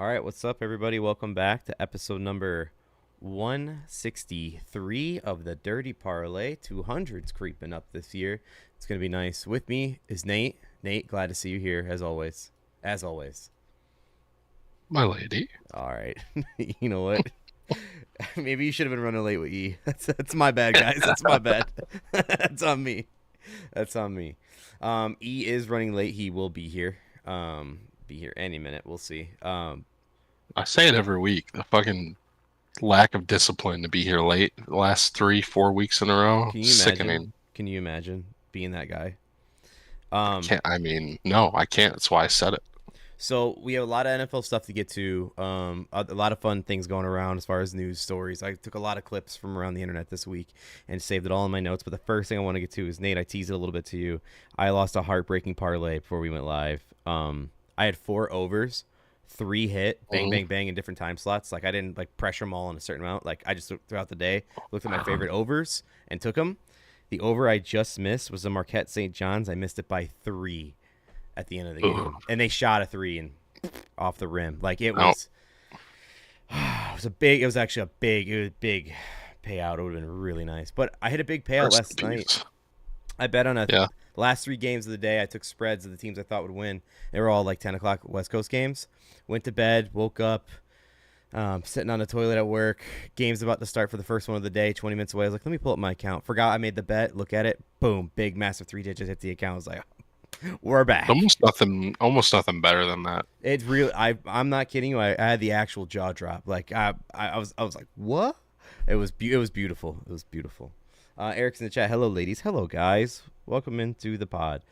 All right, what's up, everybody? Welcome back to episode number 163 of the Dirty Parlay. 200's creeping up this year. It's going to be nice. With me is Nate. Nate, glad to see you here, as always. As always. My lady. All right. You know what? Maybe you should have been running late with E. That's my bad, guys. That's my bad. That's on me. That's on me. E is running late. He will be here. Be here any minute. We'll see. I say it every week. The fucking lack of discipline to be here late the last 3-4 weeks in a row. Can you Sickening. imagine? Can you imagine being that guy? No, I can't. That's why I said it. So we have a lot of NFL stuff to get to. A lot of fun things going around as far as news stories. I took a lot of clips from around the internet this week and saved it all in my notes. But the first thing I want to get to is, Nate, I teased it a little bit to you. I lost a heartbreaking parlay before we went live. I had 4 overs, 3 hit, bang, bang, bang in different time slots. Like I didn't like pressure them all in a certain amount. Like I just throughout the day looked at my favorite overs and took them. The over I just missed was the Marquette St. John's. I missed it by 3 at the end of the game, and they shot a 3 and off the rim. Like it was, it was actually a big payout. It would have been really nice. But I hit a big payout last night. I bet on the last 3 games of the day. I took spreads of the teams I thought would win. They were all like 10 o'clock West Coast games. Went to bed, woke up, sitting on the toilet at work. Game's about to start for the first one of the day, 20 minutes away. I was like, let me pull up my account. Forgot I made the bet. Look at it. Boom. Big, massive 3 digits hit the account. I was like, we're back. Almost nothing better than that. It's real. I'm not kidding you. I had the actual jaw drop. Like I was like, what? It was beautiful. It was beautiful. Eric's in the chat. Hello, ladies. Hello, guys. Welcome into the pod.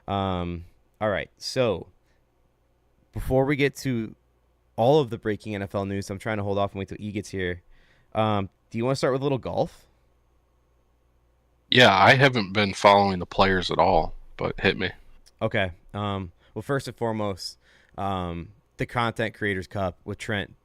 All right. So before we get to all of the breaking NFL news, I'm trying to hold off and wait till E gets here. Do you want to start with a little golf? Yeah, I haven't been following the players at all, but hit me. Okay. Well, first and foremost, the Content Creators Cup with Trent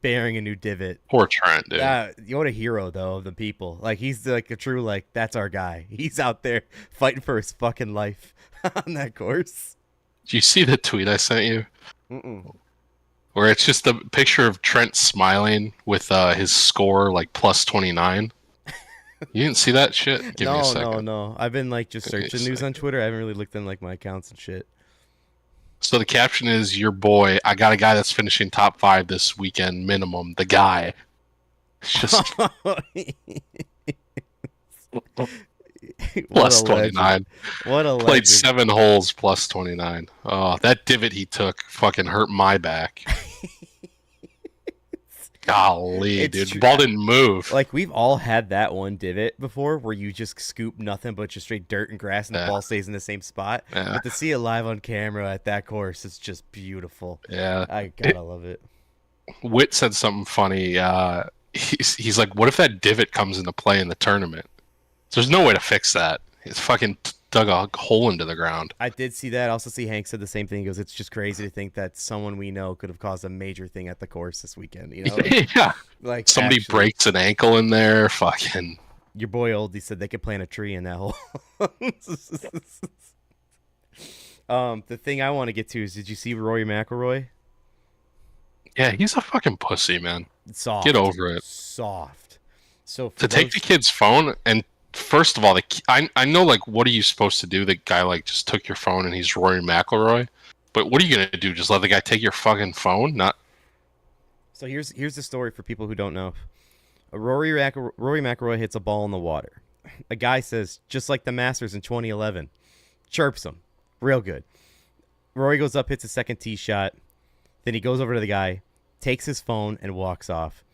bearing a new divot. Poor Trent, dude. What a hero, though, of the people. Like, he's like a true, like, that's our guy. He's out there fighting for his fucking life on that course. Did you see the tweet I sent you? Mm-mm. Where it's just a picture of Trent smiling with his score, like, plus 29. You didn't see that shit? Give me a second. No. I've been like just searching news on Twitter. I haven't really looked in like my accounts and shit. So the caption is, your boy, I got a guy that's finishing top 5 this weekend minimum. The guy. It's just plus 29. What a legend. Played 7 holes plus 29. Oh, that divot he took fucking hurt my back. Golly, dude. The ball didn't move. Like, we've all had that one divot before where you just scoop nothing but just straight dirt and grass and the ball stays in the same spot. Yeah. But to see it live on camera at that course, it's just beautiful. Yeah. I gotta love it. Witt said something funny. He's like, what if that divot comes into play in the tournament? There's no way to fix that. It's fucking dug a hole into the ground. I did see that. I also see Hank said the same thing. He goes, it's just crazy to think that someone we know could have caused a major thing at the course this weekend. You know, yeah. Like somebody actually, breaks an ankle in there. Fucking. Your boy Oldie said they could plant a tree in that hole. The thing I want to get to is, did you see Rory McIlroy? Yeah, he's a fucking pussy, man. Soft. Get over it. Soft. So to take the kid's phone and. First of all, I know, like, what are you supposed to do? The guy, like, just took your phone and he's Rory McIlroy. But what are you going to do? Just let the guy take your fucking phone? Not. So here's the story for people who don't know. Rory McIlroy hits a ball in the water. A guy says, just like the Masters in 2011. Chirps him. Real good. Rory goes up, hits a second tee shot. Then he goes over to the guy, takes his phone, and walks off.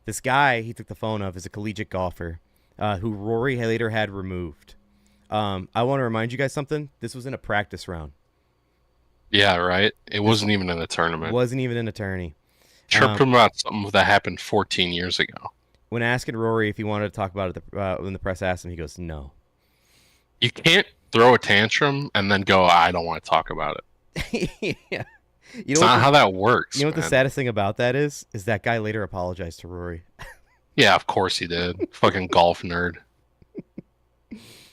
This guy he took the phone of is a collegiate golfer. Who Rory later had removed. I want to remind you guys something. This was in a practice round. Yeah, right? It wasn't even in a tournament. Wasn't even an attorney. Chirped him about something that happened 14 years ago. When asking Rory if he wanted to talk about it, when the press asked him, he goes, no. You can't throw a tantrum and then go, I don't want to talk about it. Yeah. It's not how that works. You know what the saddest thing about that is that guy later apologized to Rory. Yeah, of course he did. Fucking golf nerd.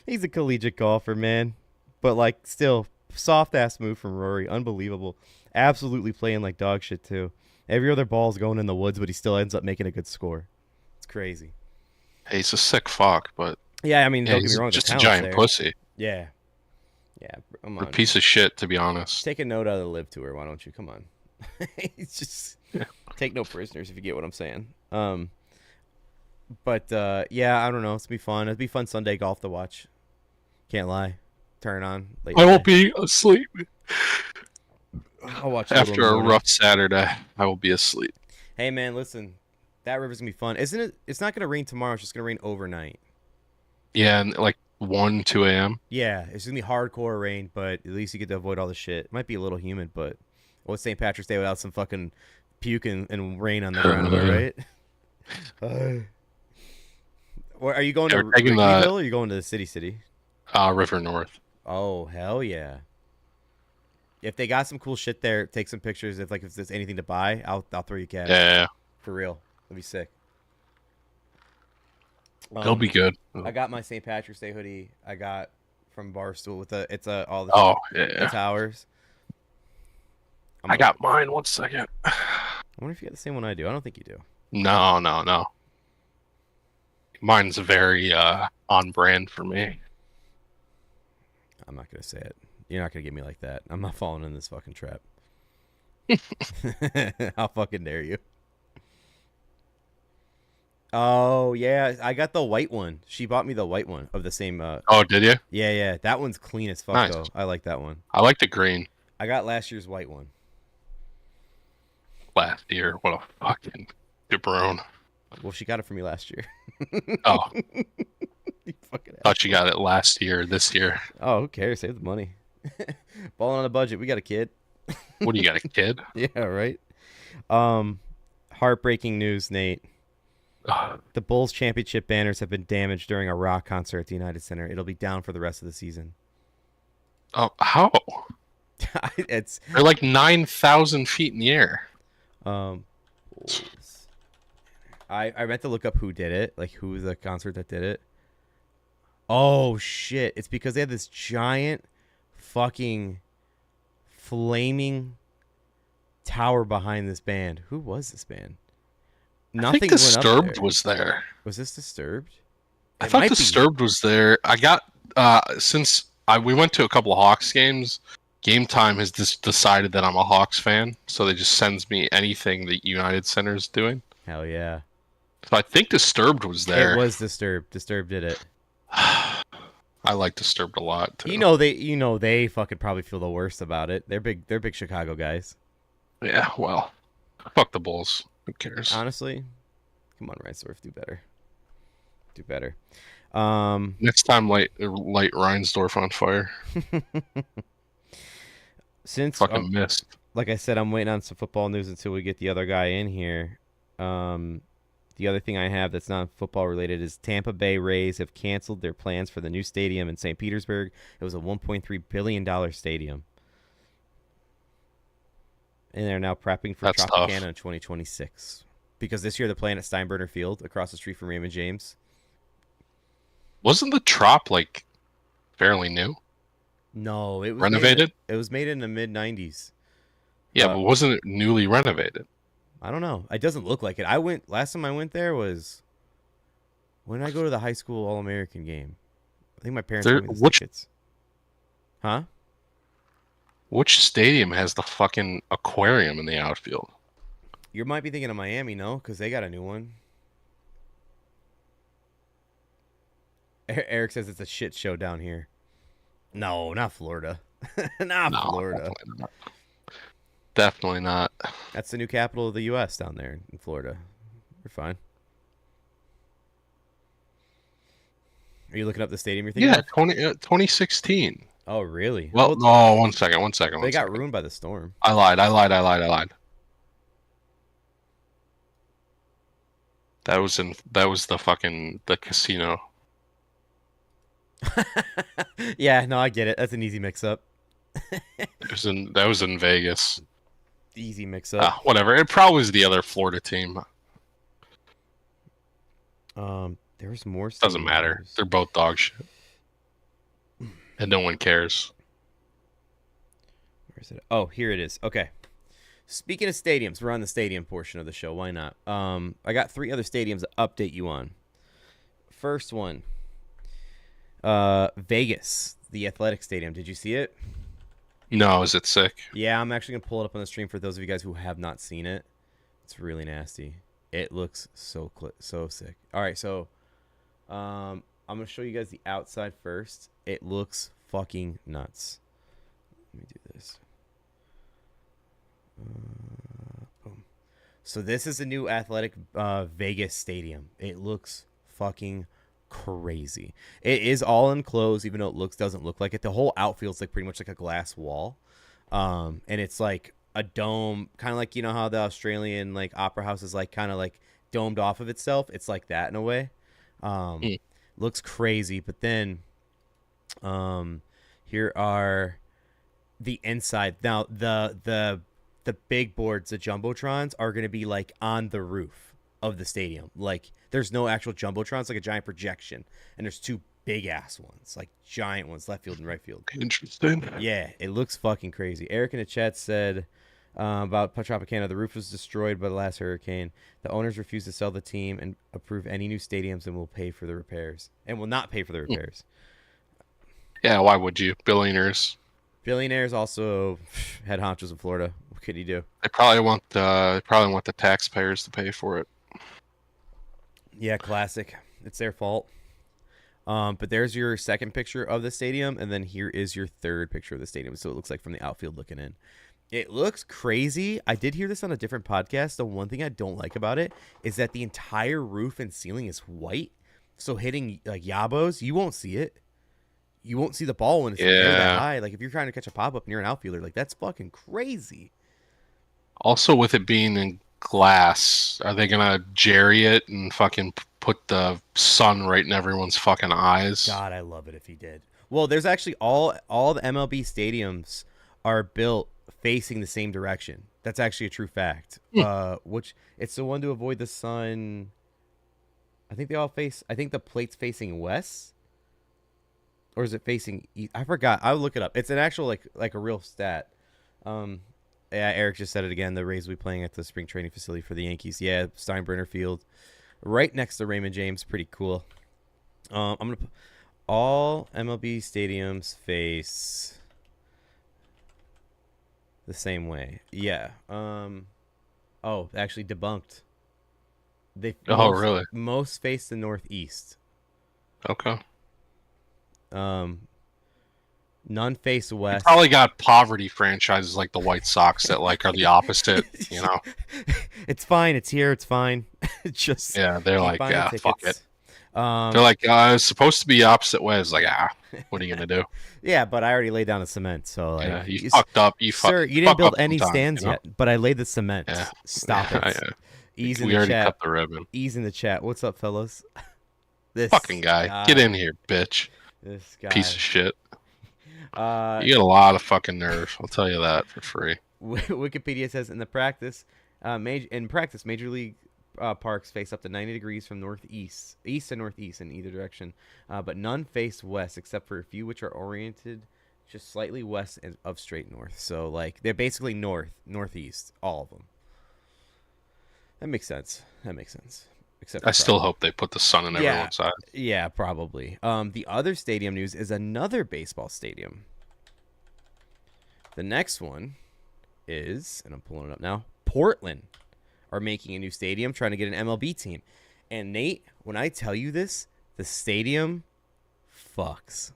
He's a collegiate golfer, man. But, like, still, soft ass move from Rory. Unbelievable. Absolutely playing like dog shit too. Every other ball's going in the woods, but he still ends up making a good score. It's crazy. Hey, he's a sick fuck, but Yeah, I mean, yeah, don't get me he's wrong, the just a talent's giant there. pussy. Yeah. Yeah, come Or a on. piece of shit, to be honest. Take a note out of the live tour, why don't you? Come on. It's just take no prisoners if you get what I'm saying. But yeah, I don't know. It's gonna be fun. It'll be fun Sunday golf to watch. Can't lie. Turn it on late. I won't be asleep. I'll watch a little in After the a morning. rough Saturday, I will be asleep. Hey man, listen. That river's gonna be fun, isn't it? It's not gonna rain tomorrow. It's just gonna rain overnight. Yeah, and like 1, 2 a.m. Yeah, it's gonna be hardcore rain, but at least you get to avoid all the shit. It might be a little humid, but what's St. Patrick's Day without some fucking puke and rain on the ground, am I right? Or are you going to They're taking Wrigleyville or are you going to the city? River North. Oh hell yeah! If they got some cool shit there, take some pictures. If there's anything to buy, I'll throw you cash. Yeah, For real. That'd be sick. they'll be good. I got my St. Patrick's Day hoodie. I got from Barstool with all the Oh, the yeah. towers. I got mine. 1 second. I wonder if you got the same one I do. I don't think you do. No. Mine's very on brand for me. I'm not gonna say it. You're not gonna get me like that. I'm not falling in this fucking trap. How fucking dare you? Oh yeah, I got the white one. She bought me the white one of the same. Oh, did you? Yeah. That one's clean as fuck Nice. though. I like that one. I like the green. I got last year's white one. Last year, what a fucking jabron. Well, she got it for me last year. Oh, You fucking thought you got it last year, this year. Oh, who cares? Save the money. Balling on a budget. We got a kid. What do you got, a kid? Yeah, right. Heartbreaking news, Nate. Ugh. The Bulls championship banners have been damaged during a rock concert at the United Center. It'll be down for the rest of the season. Oh, how? It's They're like 9,000 feet in the air. Bulls. I meant to look up who did it, like who was the concert that did it. Oh shit! It's because they had this giant, fucking, flaming tower behind this band. Who was this band? I think Went up Disturbed there. was there. Was this Disturbed? I It thought might be. Disturbed was there. I got we went to a couple of Hawks games. Game Time has just decided that I'm a Hawks fan, so they just sends me anything that United Center is doing. Hell yeah! So I think Disturbed was there. It was Disturbed. Disturbed did it. I like Disturbed a lot too. They fucking probably feel the worst about it. They're big Chicago guys. Yeah, well, fuck the Bulls. Who cares? Honestly, come on, Reinsdorf, do better. Do better. Next time, light Reinsdorf on fire. Since Fucking missed. like I said, I'm waiting on some football news until we get the other guy in here. The other thing I have that's not football related is Tampa Bay Rays have canceled their plans for the new stadium in St. Petersburg. It was a $1.3 billion stadium. And they're now prepping for That's Tropicana tough. in 2026. Because this year they're playing at Steinbrenner Field across the street from Raymond James. Wasn't the Trop like fairly new? No, it was Renovated? It was made in the mid 90s. Yeah, but wasn't it newly renovated? I don't know. It doesn't look like it. Last time I went there was when did I go to the high school All American game? I think my parents gave me the tickets. Huh? Which stadium has the fucking aquarium in the outfield? You might be thinking of Miami, no? Because they got a new one. Eric says it's a shit show down here. No, not Florida. Not No, Florida. Definitely not. That's the new capital of the U.S. down there in Florida. You're fine. Are you looking up the stadium you're thinking Yeah, of? 2016. Oh, really? Well, no, one second. They got ruined by the storm. I lied. That was the casino. Yeah, no, I get it. That's an easy mix-up. That was in Vegas. Easy mix-up. Whatever. It probably was the other Florida team. There's more. Doesn't matter. They're both dog shit, and no one cares. Where is it? Oh, here it is. Okay. Speaking of stadiums, we're on the stadium portion of the show. Why not? I got 3 other stadiums to update you on. First one, Vegas, the Athletic Stadium. Did you see it? No, is it sick? Yeah, I'm actually gonna pull it up on the stream for those of you guys who have not seen it. It's really nasty. It looks so sick. All right, so I'm gonna show you guys the outside first. It looks fucking nuts. Let me do this. Boom. So this is a new Athletic Vegas stadium. It looks fucking crazy. It is all enclosed, even though it doesn't look like it. The whole outfield's like pretty much like a glass wall, and it's like a dome, kind of like, you know how the Australian like opera house is like kind of like domed off of itself. It's like that in a way. Looks crazy, but then here are the inside. Now the big boards, the jumbotrons, are going to be like on the roof of the stadium. Like there's no actual jumbotron. It's like a giant projection, and there's 2 big ass ones, like giant ones, left field and right field. Interesting. Yeah, it looks fucking crazy. Eric in the chat said about Tropicana, the roof was destroyed by the last hurricane. The owners refused to sell the team and approve any new stadiums, and will pay for the repairs. And will not pay for the repairs. Yeah, why would you? Billionaires. Billionaires also head honchos in Florida. What could he do? They probably want the taxpayers to pay for it. Yeah, classic. It's their fault. But there's your second picture of the stadium, and then here is your third picture of the stadium. So it looks like from the outfield looking in. It looks crazy. I did hear this on a different podcast. The one thing I don't like about it is that the entire roof and ceiling is white. So hitting like yabos, you won't see it. You won't see the ball when it's that high. Like if you're trying to catch a pop up and you're an outfielder, like that's fucking crazy. Also, with it being in glass, are they gonna jerry it and fucking put the sun right in everyone's fucking eyes? God, I love it if he did. Well, there's actually all the MLB stadiums are built facing the same direction. That's actually a true fact. Which it's the one to avoid the sun. I think the plate's facing west. Or is it facing east? I forgot. I'll look it up. It's an actual like a real stat. Yeah, Eric just said it again. The Rays will be playing at the spring training facility for the Yankees. Yeah, Steinbrenner Field, right next to Raymond James. Pretty cool. I'm gonna put all MLB stadiums face the same way. Yeah. Oh, actually debunked. Really? Most face the northeast. Okay. None face west. You probably got poverty franchises like the White Sox that like are the opposite, you know. It's fine. It's here. It's fine. It's just they're like, yeah, tickets. fuck it. They're like, it's supposed to be opposite ways. Like, what are you gonna do? Yeah, but I already laid down the cement, so like, yeah, you fucked up. You didn't build any sometimes, stands you know? yet, but I laid the cement. Yeah. Stop it. Yeah. Ease in We the already chat. cut the ribbon. Ease in the chat. What's up, fellas? This Fucking guy, get in here, bitch. This guy. Piece of shit. You got a lot of fucking nerve. I'll tell you that for free. Wikipedia says in practice, major league parks face up to 90 degrees from east and northeast in either direction, but none face west except for a few which are oriented just slightly west of straight north. So like they're basically northeast, all of them. That makes sense. Except I still hope they put the sun in everyone's eyes. Yeah, probably. The other stadium news is another baseball stadium. The next one is, and I'm pulling it up now, Portland are making a new stadium, trying to get an MLB team. And Nate, when I tell you this, the stadium fucks.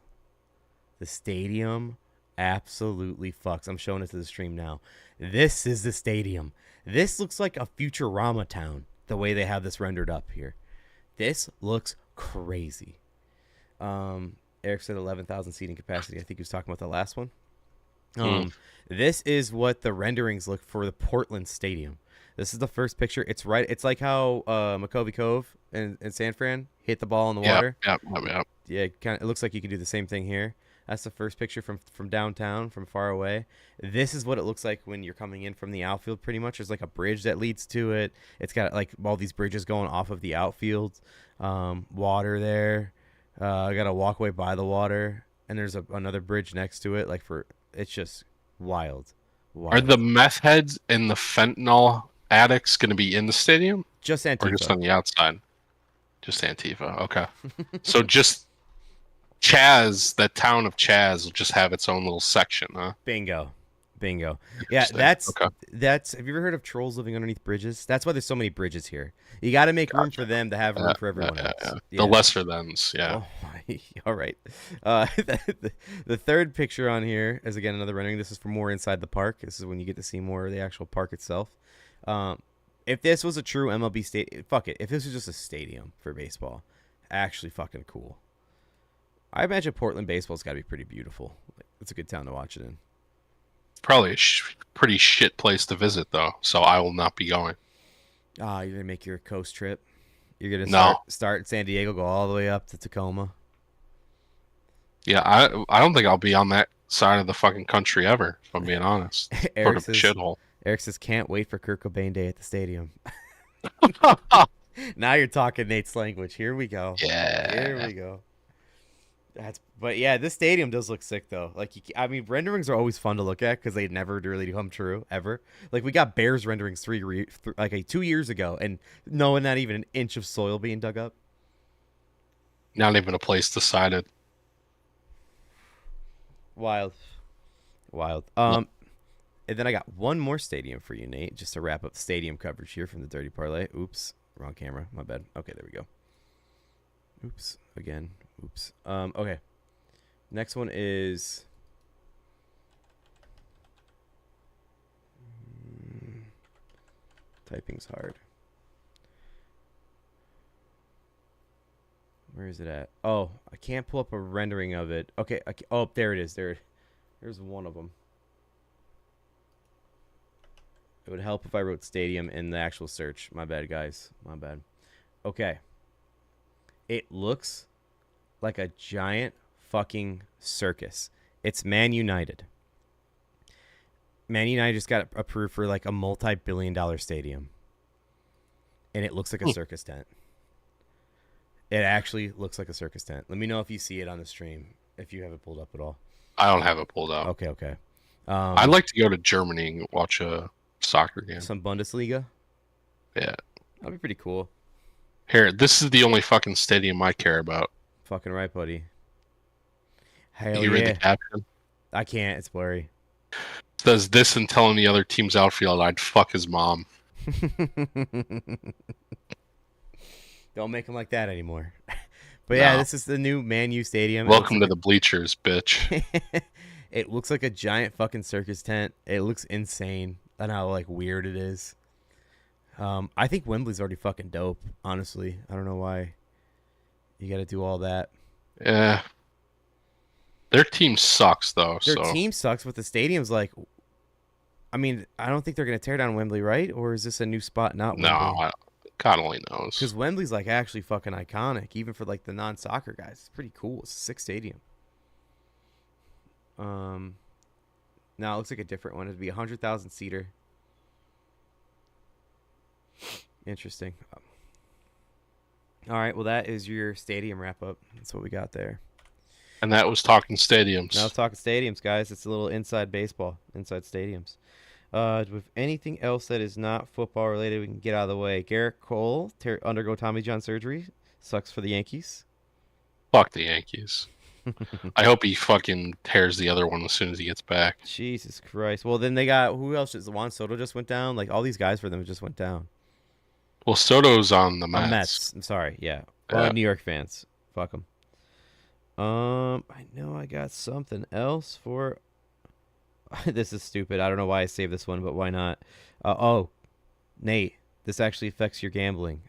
The stadium absolutely fucks. I'm showing it to the stream now. This is the stadium. This looks like a Futurama town, the way they have this rendered up here. This looks crazy. Eric said 11,000 seating capacity. I think he was talking about the last one. This is what the renderings look for the Portland Stadium. This is the first picture. It's right. It's like how McCovey Cove in San Fran hit the ball in the water. Yep. Yeah, it looks like you can do the same thing here. That's the first picture from downtown, from far away. This is what it looks like when you're coming in from the outfield, pretty much. There's like a bridge that leads to it. It's got like all these bridges going off of the outfield. Water there. I got a walkway by the water. And there's another bridge next to it. It's just Wild. Are Wild. the meth heads and the fentanyl addicts going to be in the stadium Just or just Antifa. on the outside? Just Antifa. Okay. So just Chaz, that town of Chaz, will just have its own little section, huh? Bingo. Bingo. Yeah, Interesting. Okay. that's have you ever heard of trolls living underneath bridges? That's why there's so many bridges here. You got to make room for them to have room for everyone else. The Yeah. lesser thans, yeah. Oh my. All right. The third picture on here is again another rendering. This is for more inside the park. This is when you get to see more of the actual park itself. If this was a true MLB stadium, fuck it. If this was just a stadium for baseball, actually fucking cool. I imagine Portland baseball's got to be pretty beautiful. Like, it's a good town to watch it in. Probably a pretty shit place to visit, though, so I will not be going. Ah, you're gonna make your coast trip. You're gonna No. start in San Diego, go all the way up to Tacoma. Yeah, I don't think I'll be on that side of the fucking country ever, if I'm being honest. Sort of a shithole. Eric says, can't wait for Kurt Cobain Day at the stadium. Now you're talking Nate's language. Here we go. Yeah. Here we go. But yeah, this stadium does look sick though. Like, I mean, renderings are always fun to look at because they never really come true ever. Like, we got Bears renderings 2 years ago, and not even an inch of soil being dug up. Not even a place decided. Wild. And then I got one more stadium for you, Nate, just to wrap up the stadium coverage here from the Dirty Parlay. Oops, wrong camera. My bad. Okay, there we go. Oops, again. Oops. Okay. Next one is typing's hard. Where is it at? Oh, I can't pull up a rendering of it. Okay. Oh, there it is. There's one of them. It would help if I wrote stadium in the actual search. My bad, guys. My bad. Okay. It looks like a giant fucking circus. It's Man United. Man United just got approved for like a multi-billion-dollar stadium. And it looks like a circus tent. It actually looks like a circus tent. Let me know if you see it on the stream, if you have it pulled up at all. I don't have it pulled up. Okay. I'd like to go to Germany and watch a soccer game. Some Bundesliga? Yeah. That'd be pretty cool. Here, this is the only fucking stadium I care about. Fucking right, buddy. Hell You read the caption? I can't. It's blurry. It says this and telling the other team's outfield I'd fuck his mom. Don't make him like that anymore. But yeah, this is the new Man U stadium. Welcome to the bleachers, bitch. It looks like a giant fucking circus tent. It looks insane and how like weird it is. I think Wembley's already fucking dope, honestly. I don't know why you got to do all that. Yeah. Their team sucks, though. Their team sucks, but the stadium's like... I mean, I don't think they're going to tear down Wembley, right? Or is this a new spot? Not Wembley? No, God only knows. Because Wembley's like actually fucking iconic, even for like the non-soccer guys. It's pretty cool. It's a sick stadium. Now it looks like a different one. It'd be 100,000 seater. Interesting. All right, well that is your stadium wrap up. That's what we got there. And that was talking stadiums. Now let's talk stadiums, guys. It's a little inside baseball, inside stadiums. With anything else that is not football related, we can get out of the way. Garrett Cole undergo Tommy John surgery. Sucks for the Yankees. Fuck the Yankees. I hope he fucking tears the other one as soon as he gets back. Jesus Christ. Well, then they got, who else? Juan Soto just went down. Like, all these guys for them just went down. Well, Soto's on the Mets. Mets. I'm sorry. Yeah. New York fans. Fuck them. I know I got something else for... This is stupid. I don't know why I saved this one, but why not? Nate, this actually affects your gambling.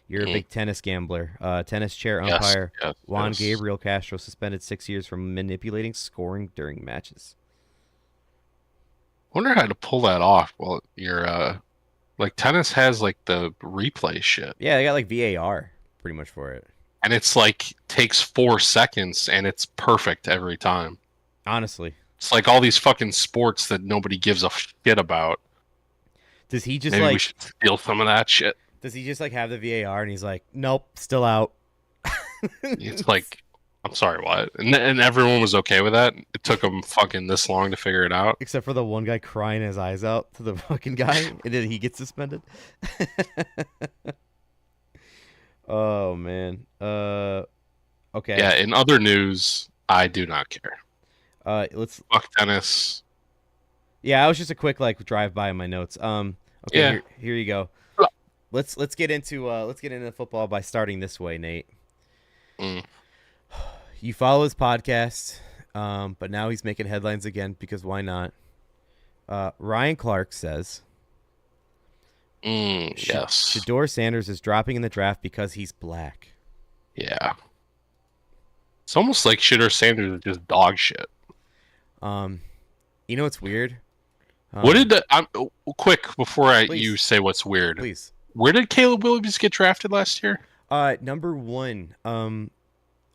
You're a big tennis gambler. Tennis chair umpire Juan Gabriel Castro suspended 6 years for manipulating scoring during matches. I wonder how to pull that off. Well, you're like tennis has like the replay shit. Yeah, they got like VAR pretty much for it. And it's like takes 4 seconds and it's perfect every time. Honestly. It's like all these fucking sports that nobody gives a shit about. Does he just Maybe we should steal some of that shit. Does he just like have the VAR and he's like, nope, still out? It's like I'm sorry, what? And everyone was okay with that. It took them fucking this long to figure it out. Except for the one guy crying his eyes out to the fucking guy, and then he gets suspended. Oh man. Okay. Yeah. In other news, I do not care. Let's. Fuck tennis. Yeah, it was just a quick like drive by in my notes. Okay, Yeah. here you go. Let's get into football by starting this way, Nate. Mm. You follow his podcast, but now he's making headlines again because why not? Ryan Clark says, Yes. Shador Sanders is dropping in the draft because he's black. Yeah. It's almost like Shitter Sanders is just dog shit. You know what's weird? What did quick before you Please. say what's weird? Please. Where did Caleb Williams get drafted last year? Number one.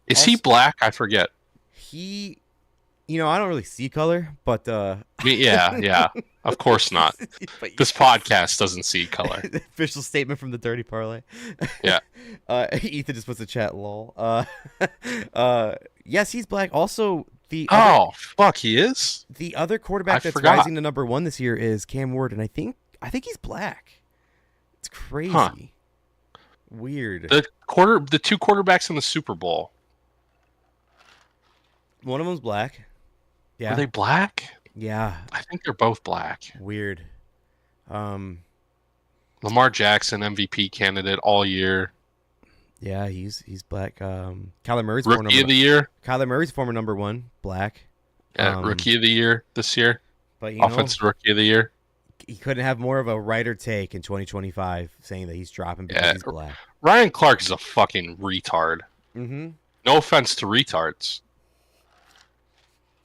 Is he black? I forget. He, I don't really see color, but Yeah. Of course not. But This podcast doesn't see color. Official statement from the Dirty Parlay. Yeah. Ethan just puts a chat lol. Yes, he's black. Also, Fuck, he is? the other quarterback that's forgot. rising to number one this year is Cam Ward, and I think he's black. It's crazy. Huh. Weird. The two quarterbacks in the Super Bowl. One of them's black. Yeah. Are they black? Yeah. I think they're both black. Weird. Lamar Jackson, MVP candidate all year. Yeah, he's black. Kyler Murray's Rookie of the year. Kyler Murray's former number one, black. Yeah, Rookie of the year this year. But Offensive Rookie of the year. he couldn't have more of a writer take in 2025 saying that he's dropping because he's black. Ryan Clark is a fucking retard. Mm-hmm. No offense to retards.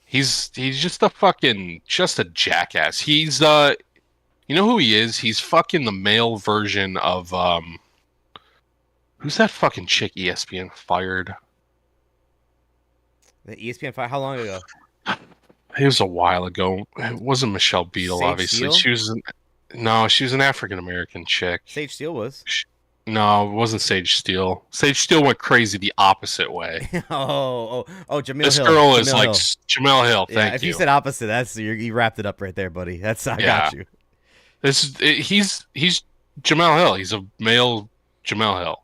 He's just a jackass. He's you know who he is? He's fucking the male version of who's that fucking chick ESPN fired? The ESPN fight. How long ago? It was a while ago. It wasn't Michelle Beadle, Sage obviously. Steele? She was an African American chick. Sage Steele was. No, it wasn't Sage Steele. Sage Steele went crazy the opposite way. Jamil This Hill. girl is Jamil like Hill. Jamel Hill. Yeah, Thank if you. you said opposite, you wrapped it up right there, buddy. I got you. He's Jamel Hill. He's a male Jamel Hill.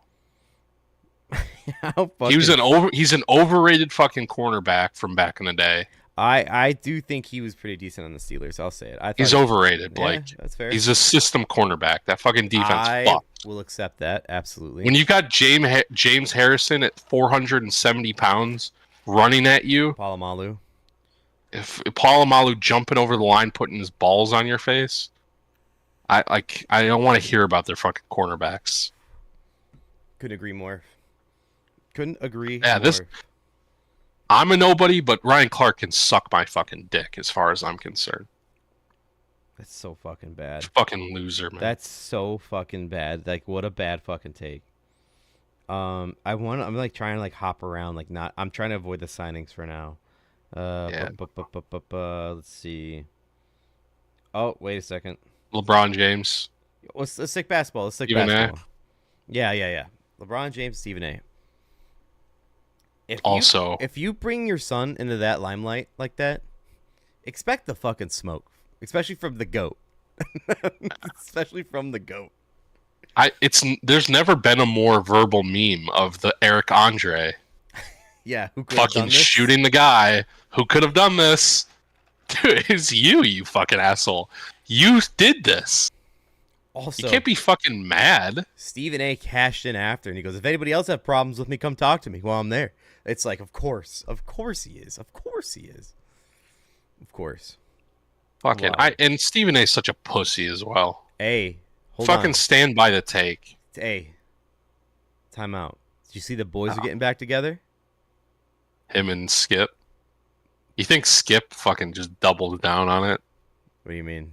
He's an overrated fucking cornerback from back in the day. I do think he was pretty decent on the Steelers. I'll say it. He's overrated. Yeah, that's fair. He's a system cornerback. That fucking defense I fucked. will accept that absolutely. When you got James Harrison at 470 pounds running at you, Palomalu. if Palomalu jumping over the line, putting his balls on your face, I don't want to hear about their fucking cornerbacks. Couldn't agree more. Couldn't agree Yeah, more. I'm a nobody, but Ryan Clark can suck my fucking dick as far as I'm concerned. That's so fucking bad. Fucking loser, man. That's so fucking bad. Like, what a bad fucking take. I'm like trying to like hop around, like not. I'm trying to avoid the signings for now. Yeah. Let's see. Oh, wait a second. LeBron James. Let's stick basketball. Let's stick Stephen A. basketball. Yeah. LeBron James, Stephen A. If you bring your son into that limelight like that, expect the fucking smoke, especially from the GOAT. Especially from the GOAT. There's never been a more verbal meme of the Eric Andre. Yeah, who could have done Fucking this? shooting the guy who could have done this. Dude, it's you fucking asshole. You did this. Also, You can't be fucking mad. Stephen A. cashed in after, and he goes, "If anybody else have problems with me, come talk to me while I'm there." It's like, of course he is. Of course. Fucking, Wow. and Stephen A. is such a pussy as well. Hey, hold Fucking on. stand by the take. Hey, time out. Did you see the boys are getting back together? Him and Skip. You think Skip fucking just doubled down on it? What do you mean?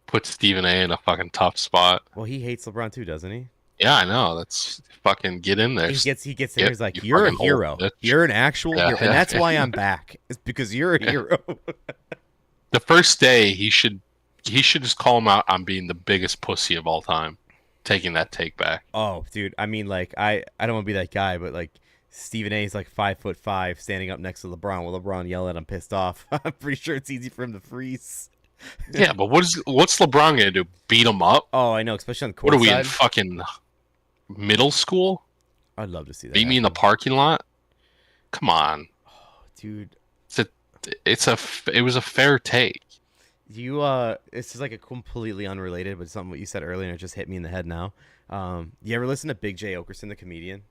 Put Stephen A. in a fucking tough spot. Well, he hates LeBron too, doesn't he? Yeah, I know. That's fucking get in there. He gets there. Skip, He's like, you "You're a fucking old hero. bitch." You're an actual Yeah, hero, and yeah, that's yeah. why I'm back. It's because you're a hero." The first day he should just call him out on being the biggest pussy of all time, taking that take back. Oh, dude. I mean, like, I don't want to be that guy, but like, Stephen A is like 5'5", standing up next to LeBron. Well, LeBron yell at him, pissed off. I'm pretty sure it's easy for him to freeze. Yeah, but what's LeBron gonna do? Beat him up? Oh, I know, especially on the What court are we in side. fucking middle school? I'd love to see that. Beat me in the happen. parking lot? Come on, Dude. it was a fair take. This is like a completely unrelated, but something what you said earlier and it just hit me in the head now. You ever listen to Big J Okerson, the comedian?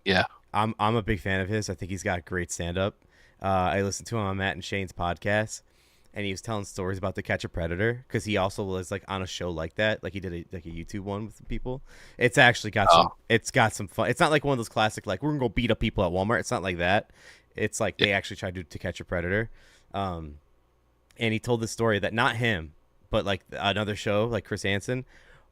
Yeah. I'm a big fan of his. I think he's got great stand up. I listened to him on Matt and Shane's podcast, and he was telling stories about To Catch a Predator because he also was like on a show like that, like he did a YouTube one with people. It's actually got some fun. It's not like one of those classic like we're gonna go beat up people at Walmart. It's not like that. It's like they actually tried to catch a predator. And he told the story that not him, but like another show, like Chris Hansen,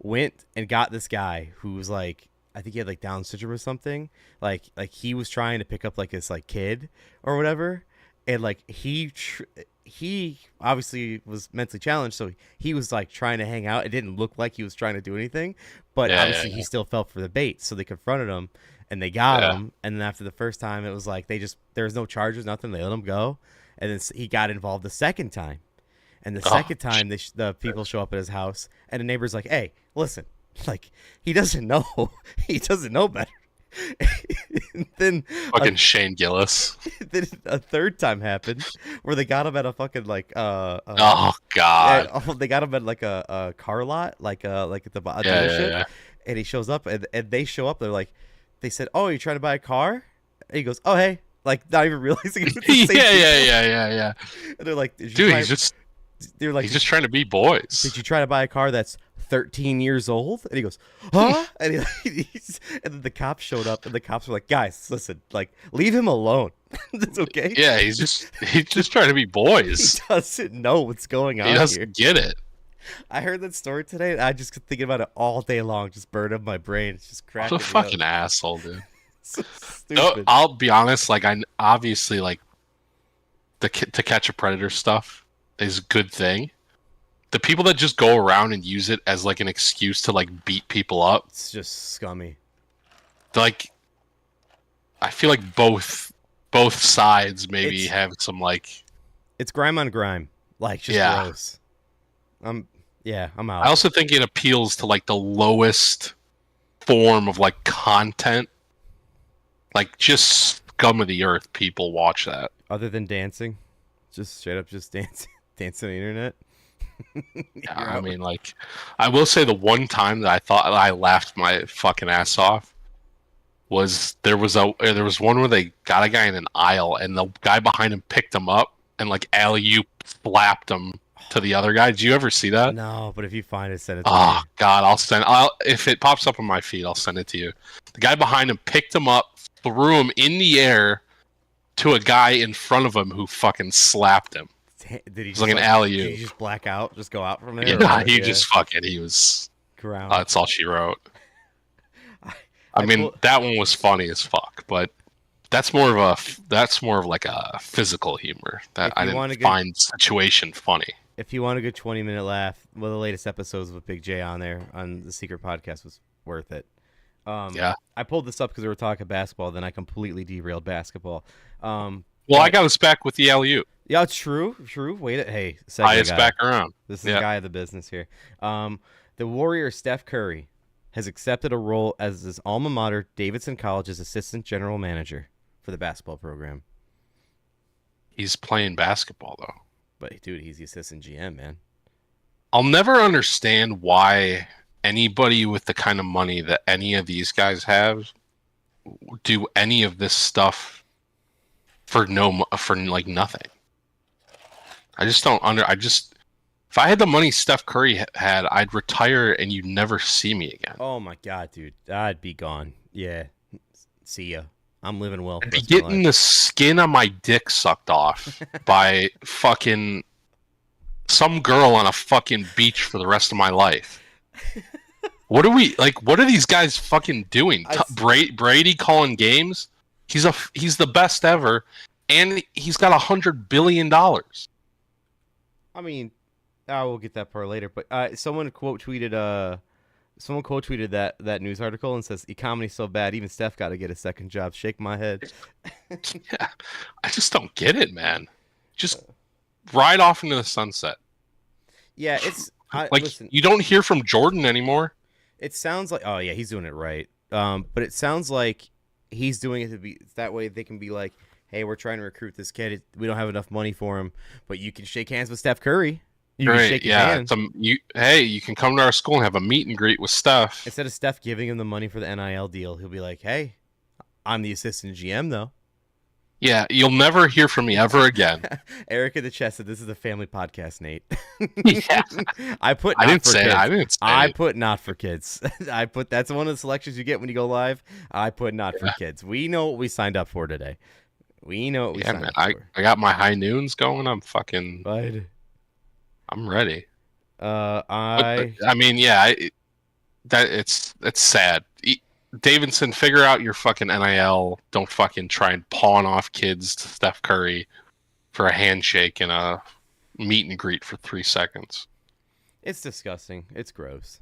went and got this guy who was like, I think he had like Down syndrome or something. Like he was trying to pick up like this like kid or whatever, and like he obviously was mentally challenged, so he was like trying to hang out. It didn't look like he was trying to do anything, but obviously he still fell for the bait. So they confronted him and they got him. And then after the first time, it was like there was no charges, nothing. They let him go, and then he got involved the second time. And the second time, the people show up at his house, and the neighbor's like, "Hey, listen, like he doesn't know, he doesn't know better." And then fucking Shane Gillis. Then a third time happened where they got him at a fucking like oh god, they got him at like a car lot, like at the dealership, and he shows up, and they show up. They're like, they said, "Oh, you're trying to buy a car?" And he goes, "Oh, hey." Like not even realizing it was the same yeah. And they're like, dude, he's just trying to be boys. Did you try to buy a car that's 13 years old? And he goes, huh? And and then the cops showed up, and the cops were like, guys, listen, like, leave him alone. It's okay. Yeah, he's just trying to be boys. He doesn't know what's going on. He doesn't get it. I heard that story today, and I just kept thinking about it all day long, just burned up my brain. It's just cracking What a fucking asshole, dude. So stupid. No, I'll be honest, like I obviously like To Catch a Predator stuff is a good thing. The people that just go around and use it as like an excuse to like beat people up, It's just scummy. like I feel like both sides maybe have some like it's grime on grime, like just gross. I'm out. I also think it appeals to like the lowest form of like content, like just scum of the earth. People watch that Other than dancing, just straight up just dancing on the internet. Yeah, I mean, like, I will say the one time that I thought I laughed my fucking ass off was there was one where they got a guy in an aisle and the guy behind him picked him up and like alley-oop slapped him to the other guy. Did you ever see that? No, but if you find it, send it to me. Oh God, if it pops up on my feed, I'll send it to you. The guy behind him picked him up, threw him in the air to a guy in front of him who fucking slapped him. Did he just like an alley-oop? Did he just black out? Just go out from there? Yeah, he was ground. That's all she wrote. I mean, that one was funny as fuck, but that's more of like a physical humor. That I didn't find situation funny. If you want a good 20-minute laugh, well, the latest episodes with Big J on there on the Secret Podcast was worth it. Yeah, I pulled this up because we were talking basketball, then I completely derailed basketball. Well, I got us back with the alley-oop. Yeah, true. Wait, hey, it's back around. This is the guy of the business here. The Warrior Steph Curry has accepted a role as his alma mater, Davidson College's assistant general manager for the basketball program. He's playing basketball though. But dude, he's the assistant GM, man. I'll never understand why anybody with the kind of money that any of these guys have do any of this stuff for like nothing. I just don't if I had the money Steph Curry had, I'd retire and you'd never see me again. Oh my God, dude. I'd be gone. Yeah. See ya. I'm living well. I'd be getting the skin on my dick sucked off by fucking some girl on a fucking beach for the rest of my life. What are these guys fucking doing? Brady calling games? He's the best ever, and he's got $100 billion. I mean, we'll get that part later. But someone quote tweeted Someone quote tweeted that news article and says economy's so bad, even Steph got to get a second job. Shake my head. Yeah, I just don't get it, man. Just ride off into the sunset. Yeah, it's like listen, you don't hear from Jordan anymore. it sounds like he's doing it right. But it sounds like he's doing it to be that way they can be like, hey, we're trying to recruit this kid. We don't have enough money for him, but you can shake hands with Steph Curry. You can shake his hand. You can come to our school and have a meet and greet with Steph. Instead of Steph giving him the money for the NIL deal, he'll be like, hey, I'm the assistant GM, though. Yeah, you'll never hear from me ever again. Eric in the chat said this is a family podcast, Nate. Yeah. I put not for kids. I put that's one of the selections you get when you go live. I put not for kids. We know what we signed up for today. We know what we signed up for. I got my high noons going. I'm fucking. But, I'm ready. It's sad. Davidson, figure out your fucking NIL. Don't fucking try and pawn off kids to Steph Curry for a handshake and a meet and greet for 3 seconds. It's disgusting. It's gross.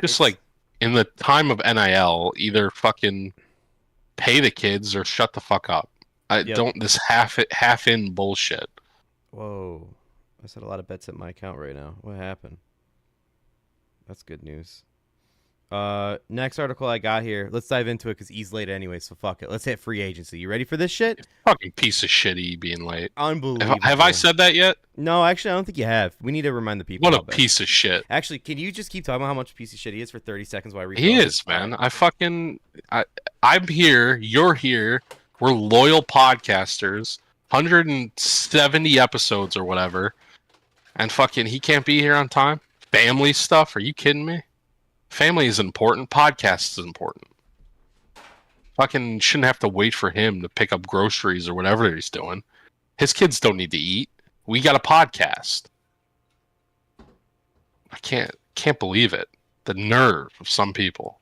Just like in the time of NIL, either fucking pay the kids or shut the fuck up. Don't this half in bullshit. Whoa. I said a lot of bets at my account right now. What happened? That's good news. Next article I got here. Let's dive into it because he's late anyway, so fuck it. Let's hit free agency. You ready for this shit? Fucking piece of shit, being late. Unbelievable. Have I said that yet? No, actually, I don't think you have. We need to remind the people. What a piece of shit. Actually, can you just keep talking about how much piece of shit he is for 30 seconds while I read? He is, man. I'm here. You're here. We're loyal podcasters. 170 episodes or whatever. And fucking he can't be here on time? Family stuff? Are you kidding me? Family is important. Podcast is important. Fucking shouldn't have to wait for him to pick up groceries or whatever he's doing. His kids don't need to eat. We got a podcast. I can't believe it. The nerve of some people.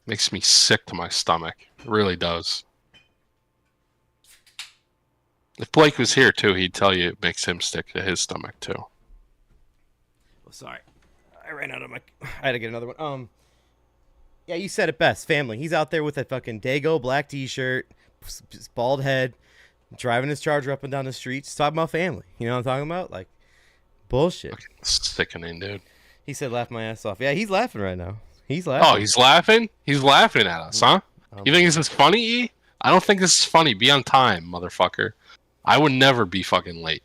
Makes me sick to my stomach. It really does. If Blake was here too, he'd tell you it makes him sick to his stomach too. Oh, sorry. I ran out of my... I had to get another one. Yeah, you said it best. Family. He's out there with a fucking Dago black t-shirt, bald head, driving his Charger up and down the street, just talking about family. You know what I'm talking about? Like, bullshit. Fucking sickening, dude. He said laugh my ass off. Yeah, he's laughing right now. He's laughing. Oh, he's laughing? He's laughing at us, huh? You think this is funny, E? I don't think this is funny. Be on time, motherfucker. I would never be fucking late.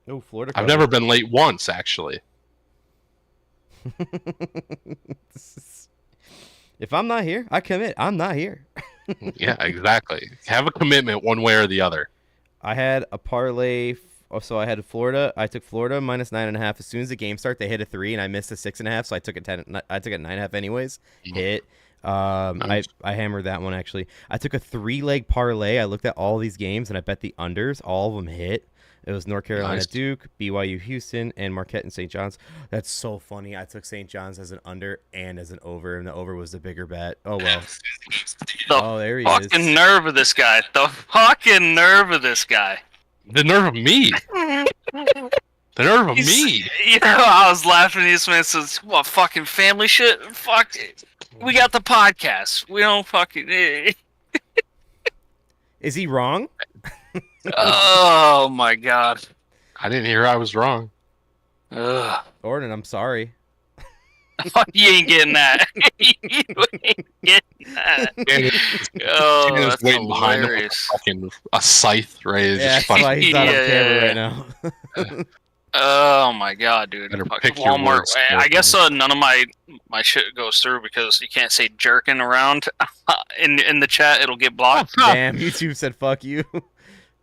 Oh, Florida. I've never been late once, actually. If I'm not here, I commit. I'm not here. Yeah, exactly. Have a commitment one way or the other. I had a parlay. So I had Florida. I took Florida minus 9.5. As soon as the game started, they hit a 3, and I missed a 6.5. So I took it 10. I took it 9.5 anyways. Hit. Nice. I hammered that one actually. I took a 3-leg parlay. I looked at all these games and I bet the unders. All of them hit. It was North Carolina Duke, BYU Houston, and Marquette and St. John's. That's so funny. I took St. John's as an under and as an over, and the over was the bigger bet. Oh well. There he is. Fucking nerve of this guy. The fucking nerve of this guy. The nerve of me. The nerve of me. You know, I was laughing at this man says, what, fucking family shit? Fuck it. We got the podcast. We don't fucking... Is he wrong? Oh, my God. I didn't hear I was wrong. Orton, I'm sorry. You ain't getting that. You ain't getting that. Oh, that's waiting behind him with a scythe, right? Yeah, that's why he's not on camera right now. Oh my God, dude! Walmart. I guess none of my shit goes through because you can't say jerking around in the chat. It'll get blocked. Damn, YouTube said fuck you.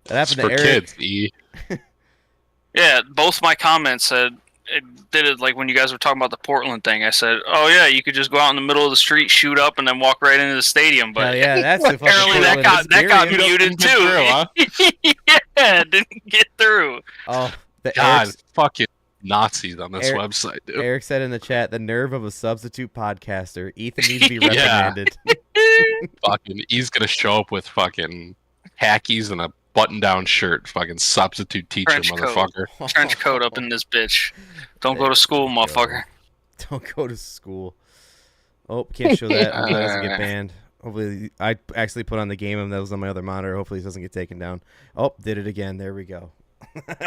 That happened to Eric. Kids, E. Yeah, both my comments said it did it like when you guys were talking about the Portland thing. I said, "Oh yeah, you could just go out in the middle of the street, shoot up, and then walk right into the stadium." But yeah, that's the apparently that got muted too. Through, huh? Yeah, didn't get through. Oh. God, fucking Nazis on this website, dude. Eric said in the chat, the nerve of a substitute podcaster. Ethan needs to be reprimanded. Fucking, he's gonna show up with fucking khakis and a button-down shirt. Fucking substitute teacher, motherfucker. Trench coat up in this bitch. Don't go to school, motherfucker. Don't go to school. Oh, can't show that. Hopefully that doesn't get banned. Hopefully, I actually put on the game and that was on my other monitor. Hopefully, it doesn't get taken down. Oh, did it again. There we go.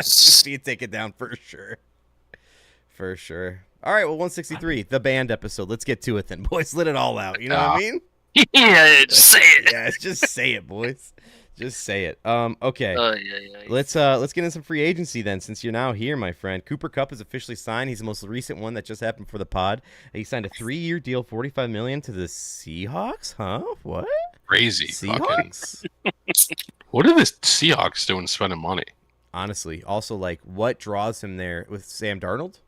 See it taken down for sure. For sure. All right, well, 163, the band episode. Let's get to it then, boys. Let it all out. You know what I mean? Yeah, just say it. Yeah, just say it, boys. Just say it. Okay. Yeah. Let's get into some free agency then, since you're now here, my friend. Cooper Kupp is officially signed. He's the most recent one that just happened for the pod. He signed a 3-year deal, $45 million to the Seahawks. Huh? What? Crazy. Seahawks. What are the Seahawks doing spending money? Honestly, also like, what draws him there with Sam Darnold?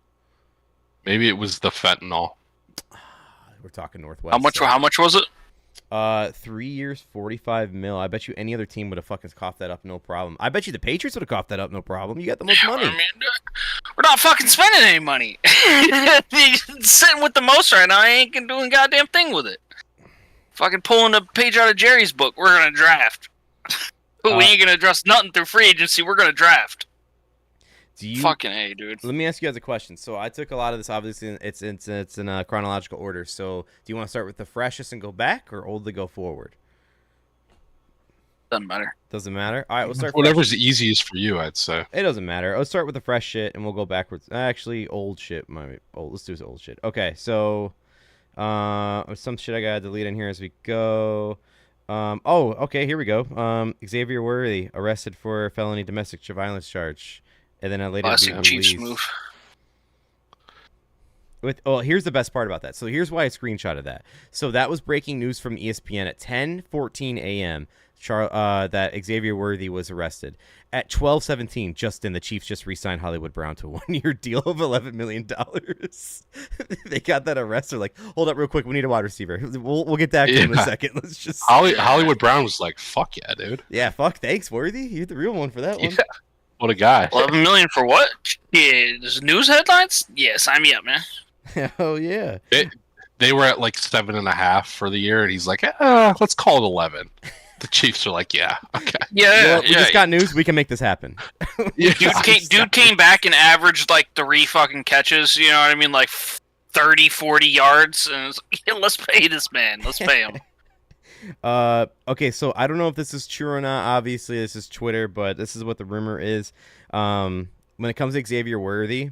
Maybe it was the fentanyl. We're talking Northwest. How much was it? 3 years, $45 million. I bet you any other team would have fucking coughed that up, no problem. I bet you the Patriots would have coughed that up, no problem. You got the most money. I mean, we're not fucking spending any money. He's sitting with the most right now. I ain't doing a goddamn thing with it. Fucking pulling a page out of Jerry's book. We're gonna draft. We ain't gonna address nothing through free agency. We're gonna draft. Fucking A, dude. Let me ask you guys a question. So I took a lot of this. Obviously, it's in a chronological order. So do you want to start with the freshest and go back, or old to go forward? Doesn't matter. Doesn't matter. All right, we'll start. Whatever's the easiest for you, I'd say. It doesn't matter. Let's start with the fresh shit, and we'll go backwards. Actually, old shit. Let's do some old shit. Okay, so some shit I gotta delete in here as we go. Okay, here we go. Xavier Worthy arrested for felony domestic violence charge. And then I later classic Chiefs move. Here's the best part about that. So here's why I screenshotted that. So that was breaking news from ESPN at 10:14 a.m. That Xavier Worthy was arrested. At 12:17, the Chiefs just re-signed Hollywood Brown to a 1-year deal of $11 million. They got that arrest. They're like, hold up real quick. We need a wide receiver. We'll get back to him in a second. Let's just. Hollywood Brown was like, fuck yeah, dude. Yeah, fuck. Thanks, Worthy. You're the real one for that one. Yeah. What a guy. $11 million for what? Yeah, news headlines? Yeah, sign me up, man. Hell yeah. They were at like 7.5 for the year, and he's like, let's call it 11. The Chiefs are like, yeah, okay. Yeah, we just got news. We can make this happen. Yeah. Dude came back and averaged like 3 fucking catches, you know what I mean? Like 30, 40 yards. And it's like, yeah, let's pay this man. Let's pay him. Okay, so I don't know if this is true or not. Obviously, this is Twitter, but this is what the rumor is. When it comes to Xavier Worthy,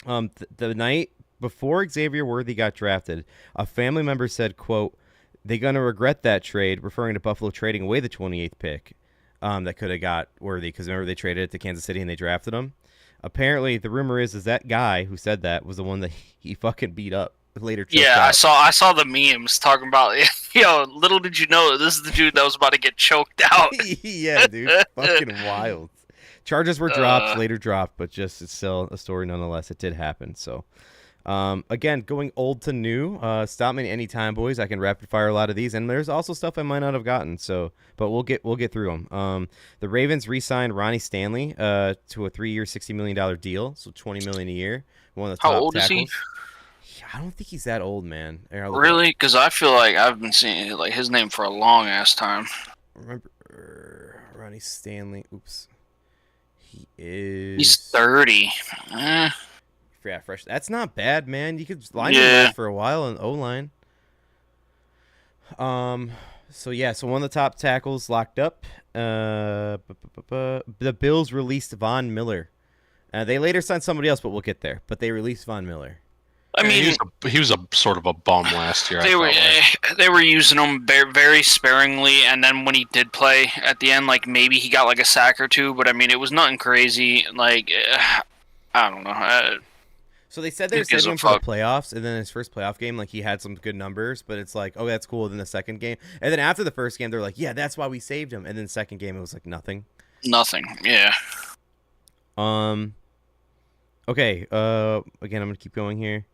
the night before Xavier Worthy got drafted, a family member said, quote, "They're going to regret that trade," referring to Buffalo trading away the 28th pick that could have got Worthy, because remember they traded it to Kansas City and they drafted him. Apparently, the rumor is that guy who said that was the one that he fucking beat up. Later, yeah, I saw the memes talking about, yo, little did you know this is the dude that was about to get choked out. Yeah, dude, fucking wild. Charges were later dropped, but just it's still a story nonetheless. It did happen. So, again, going old to new. Stop me anytime, boys. I can rapid fire a lot of these, and there's also stuff I might not have gotten. So, but we'll get through them. The Ravens re-signed Ronnie Stanley to a 3-year, $60 million deal, so $20 million a year. One of the top How old tackles. is he? I don't think he's that old, man. Really? Because I feel like I've been seeing like his name for a long ass time. Remember Ronnie Stanley? Oops. He's 30. Yeah, fresh. That's not bad, man. You could line him for a while on O-line. So one of the top tackles locked up. The Bills released Von Miller. They later signed somebody else, but we'll get there. But they released Von Miller. I mean, he was a sort of a bum last year. They were using him very sparingly, and then when he did play at the end, like maybe he got like a sack or two, but I mean it was nothing crazy. Like I don't know. So they said they were saving him for the playoffs, and then his first playoff game, like he had some good numbers, but it's like, oh, that's cool. Then the second game, and then after the first game, they're like, yeah, that's why we saved him. And then the second game, it was like nothing. Nothing. Yeah. Okay. Again, I'm gonna keep going here.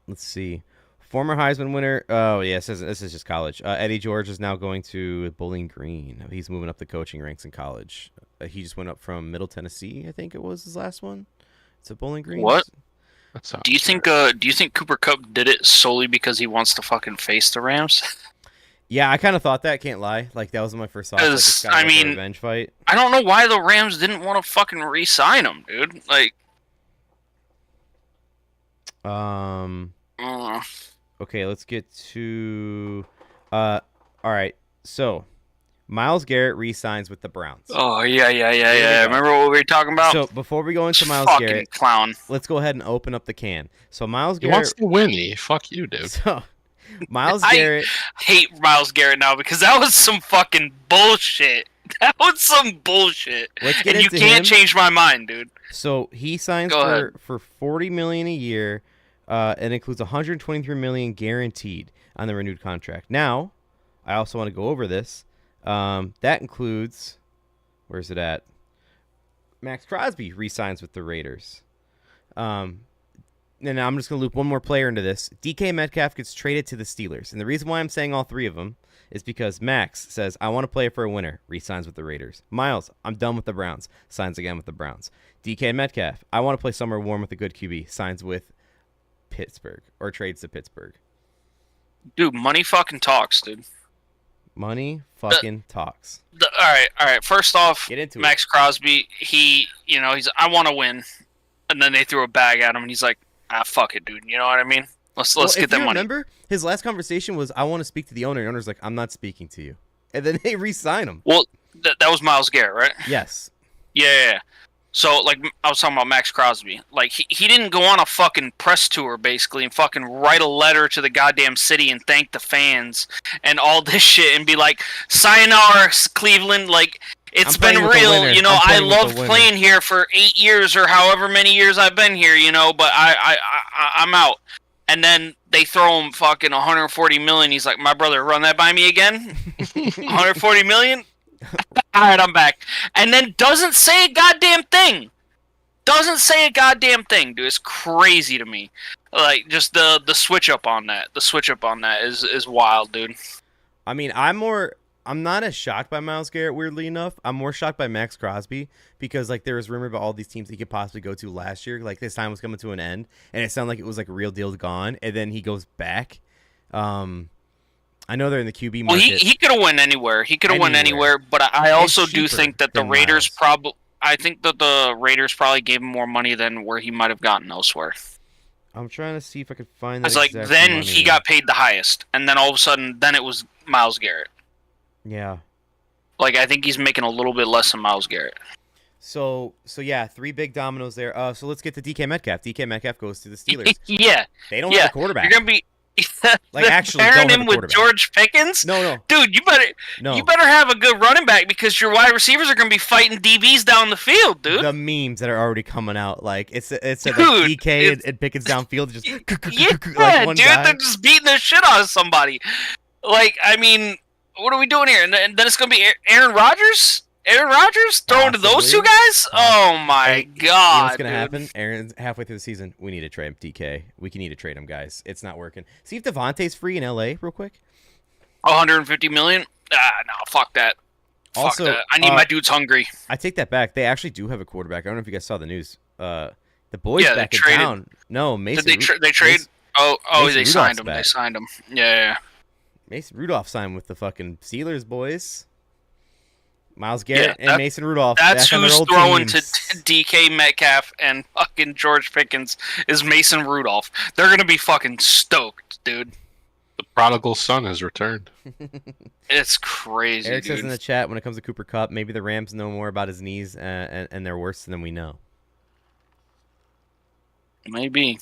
Let's see. Former Heisman winner. Oh, yeah, this is just college. Eddie George is now going to Bowling Green. He's moving up the coaching ranks in college. He just went up from Middle Tennessee, I think it was his last one. It's a Bowling Green. What? Do you think Cooper Kupp did it solely because he wants to fucking face the Rams? Yeah, I kind of thought that. Can't lie. Like that was my first thought. Like, a revenge fight. I don't know why the Rams didn't want to fucking re-sign him, dude. Like. Um. Uh, Okay, let's get to. All right. So, Miles Garrett re-signs with the Browns. oh yeah, yeah, yeah, Here we yeah. go. Remember what we were talking about? So before we go into Miles Fucking Garrett, clown. let's go ahead and open up the can. So Miles He wants Garrett. to win. Fuck you, dude. So Miles I Garrett. hate Miles Garrett now because that was some fucking bullshit. That was some bullshit. Let's get And you into can't him. change my mind, dude. So he signs Go ahead. for $40 million a year, and includes $123 million guaranteed on the renewed contract. Now, I also want to go over this. That includes, where's it at? Max Crosby re-signs with the Raiders. And now I'm just going to loop one more player into this. DK Metcalf gets traded to the Steelers. And the reason why I'm saying all three of them is because Max says, I want to play for a winner, re-signs with the Raiders. Miles, I'm done with the Browns, signs again with the Browns. DK Metcalf, I want to play somewhere warm with a good QB, signs with Pittsburgh, or trades to Pittsburgh. Dude, money fucking talks, dude. Money fucking talks. All right. First off, Get into Max Crosby, he's I want to win, and then they threw a bag at him, and he's like, fuck it, dude. You know what I mean? Let's get that money. Remember, his last conversation was, I want to speak to the owner. The owner's like, I'm not speaking to you. And then they re-sign him. Well, that was Miles Garrett, right? Yes. Yeah. So, like, I was talking about Max Crosby. Like, he didn't go on a fucking press tour, basically, and fucking write a letter to the goddamn city and thank the fans and all this shit and be like, sayonara, Cleveland. Like, it's I'm playing been with the real. winner. You know, I'm I playing with the loved winner. playing here for 8 years or however many years I've been here, you know, but I'm out. And then they throw him fucking 140 million. He's like, my brother, run that by me again? 140 million? All right, I'm back. And then doesn't say a goddamn thing. Doesn't say a goddamn thing, dude. It's crazy to me. Like, just the switch up on that. The switch up on that is wild, dude. I mean, I'm not as shocked by Myles Garrett, weirdly enough. I'm more shocked by Max Crosby because, like, there was rumor about all these teams he could possibly go to last year. Like, this time was coming to an end, and it sounded like it was, like, a real deal gone, and then he goes back. I know they're in the QB Well, market. he could have won anywhere. He could have won anywhere, but I also do cheaper think that the than Raiders Miles. I think that the Raiders probably gave him more money than where he might have gotten elsewhere. I'm trying to see if I could find that It's like exact then money. he got paid the highest, and then all of a sudden, then it was Myles Garrett. Yeah. Like, I think he's making a little bit less than Myles Garrett. So yeah, three big dominoes there. So let's get to DK Metcalf. DK Metcalf goes to the Steelers. Yeah, They don't have a quarterback. you're gonna be Like, actually pairing don't have him a with quarterback. George Pickens. No. Dude, you No. better have a good running back because your wide receivers are gonna be fighting DBs down the field, dude. The memes that are already coming out, like it's like Dude, DK and Pickens downfield, just Yeah, like one dude, guy. they're just beating the shit out of somebody. Like, I mean, what are we doing here? And then it's gonna be Aaron Rodgers. Aaron Rodgers throwing to those two Possibly. guys? Oh my You know god! what's gonna dude. happen? Aaron's halfway through the season. We need to trade DK. We need to trade him, guys. It's not working. See if Devontae's free in LA, real quick. 150 million? No, fuck that. Also, fuck that. I need my dudes hungry. I take that back. They actually do have a quarterback. I don't know if you guys saw the news. The boys Yeah, they back in traded- town. No, Mason. Did they trade? Mason, Oh, Mason they signed Rudolph's him. back. They signed him. Yeah. Mason Rudolph signed with the fucking Steelers, boys. Miles Garrett Yeah, and Mason Rudolph. That's back on their who's old throwing teams. to DK Metcalf and fucking George Pickens is Mason Rudolph. They're gonna be fucking stoked, dude. The prodigal son has returned. It's crazy, Eric says dude. in the chat, when it comes to Cooper Kupp, maybe the Rams know more about his knees and they're worse than we know. Maybe.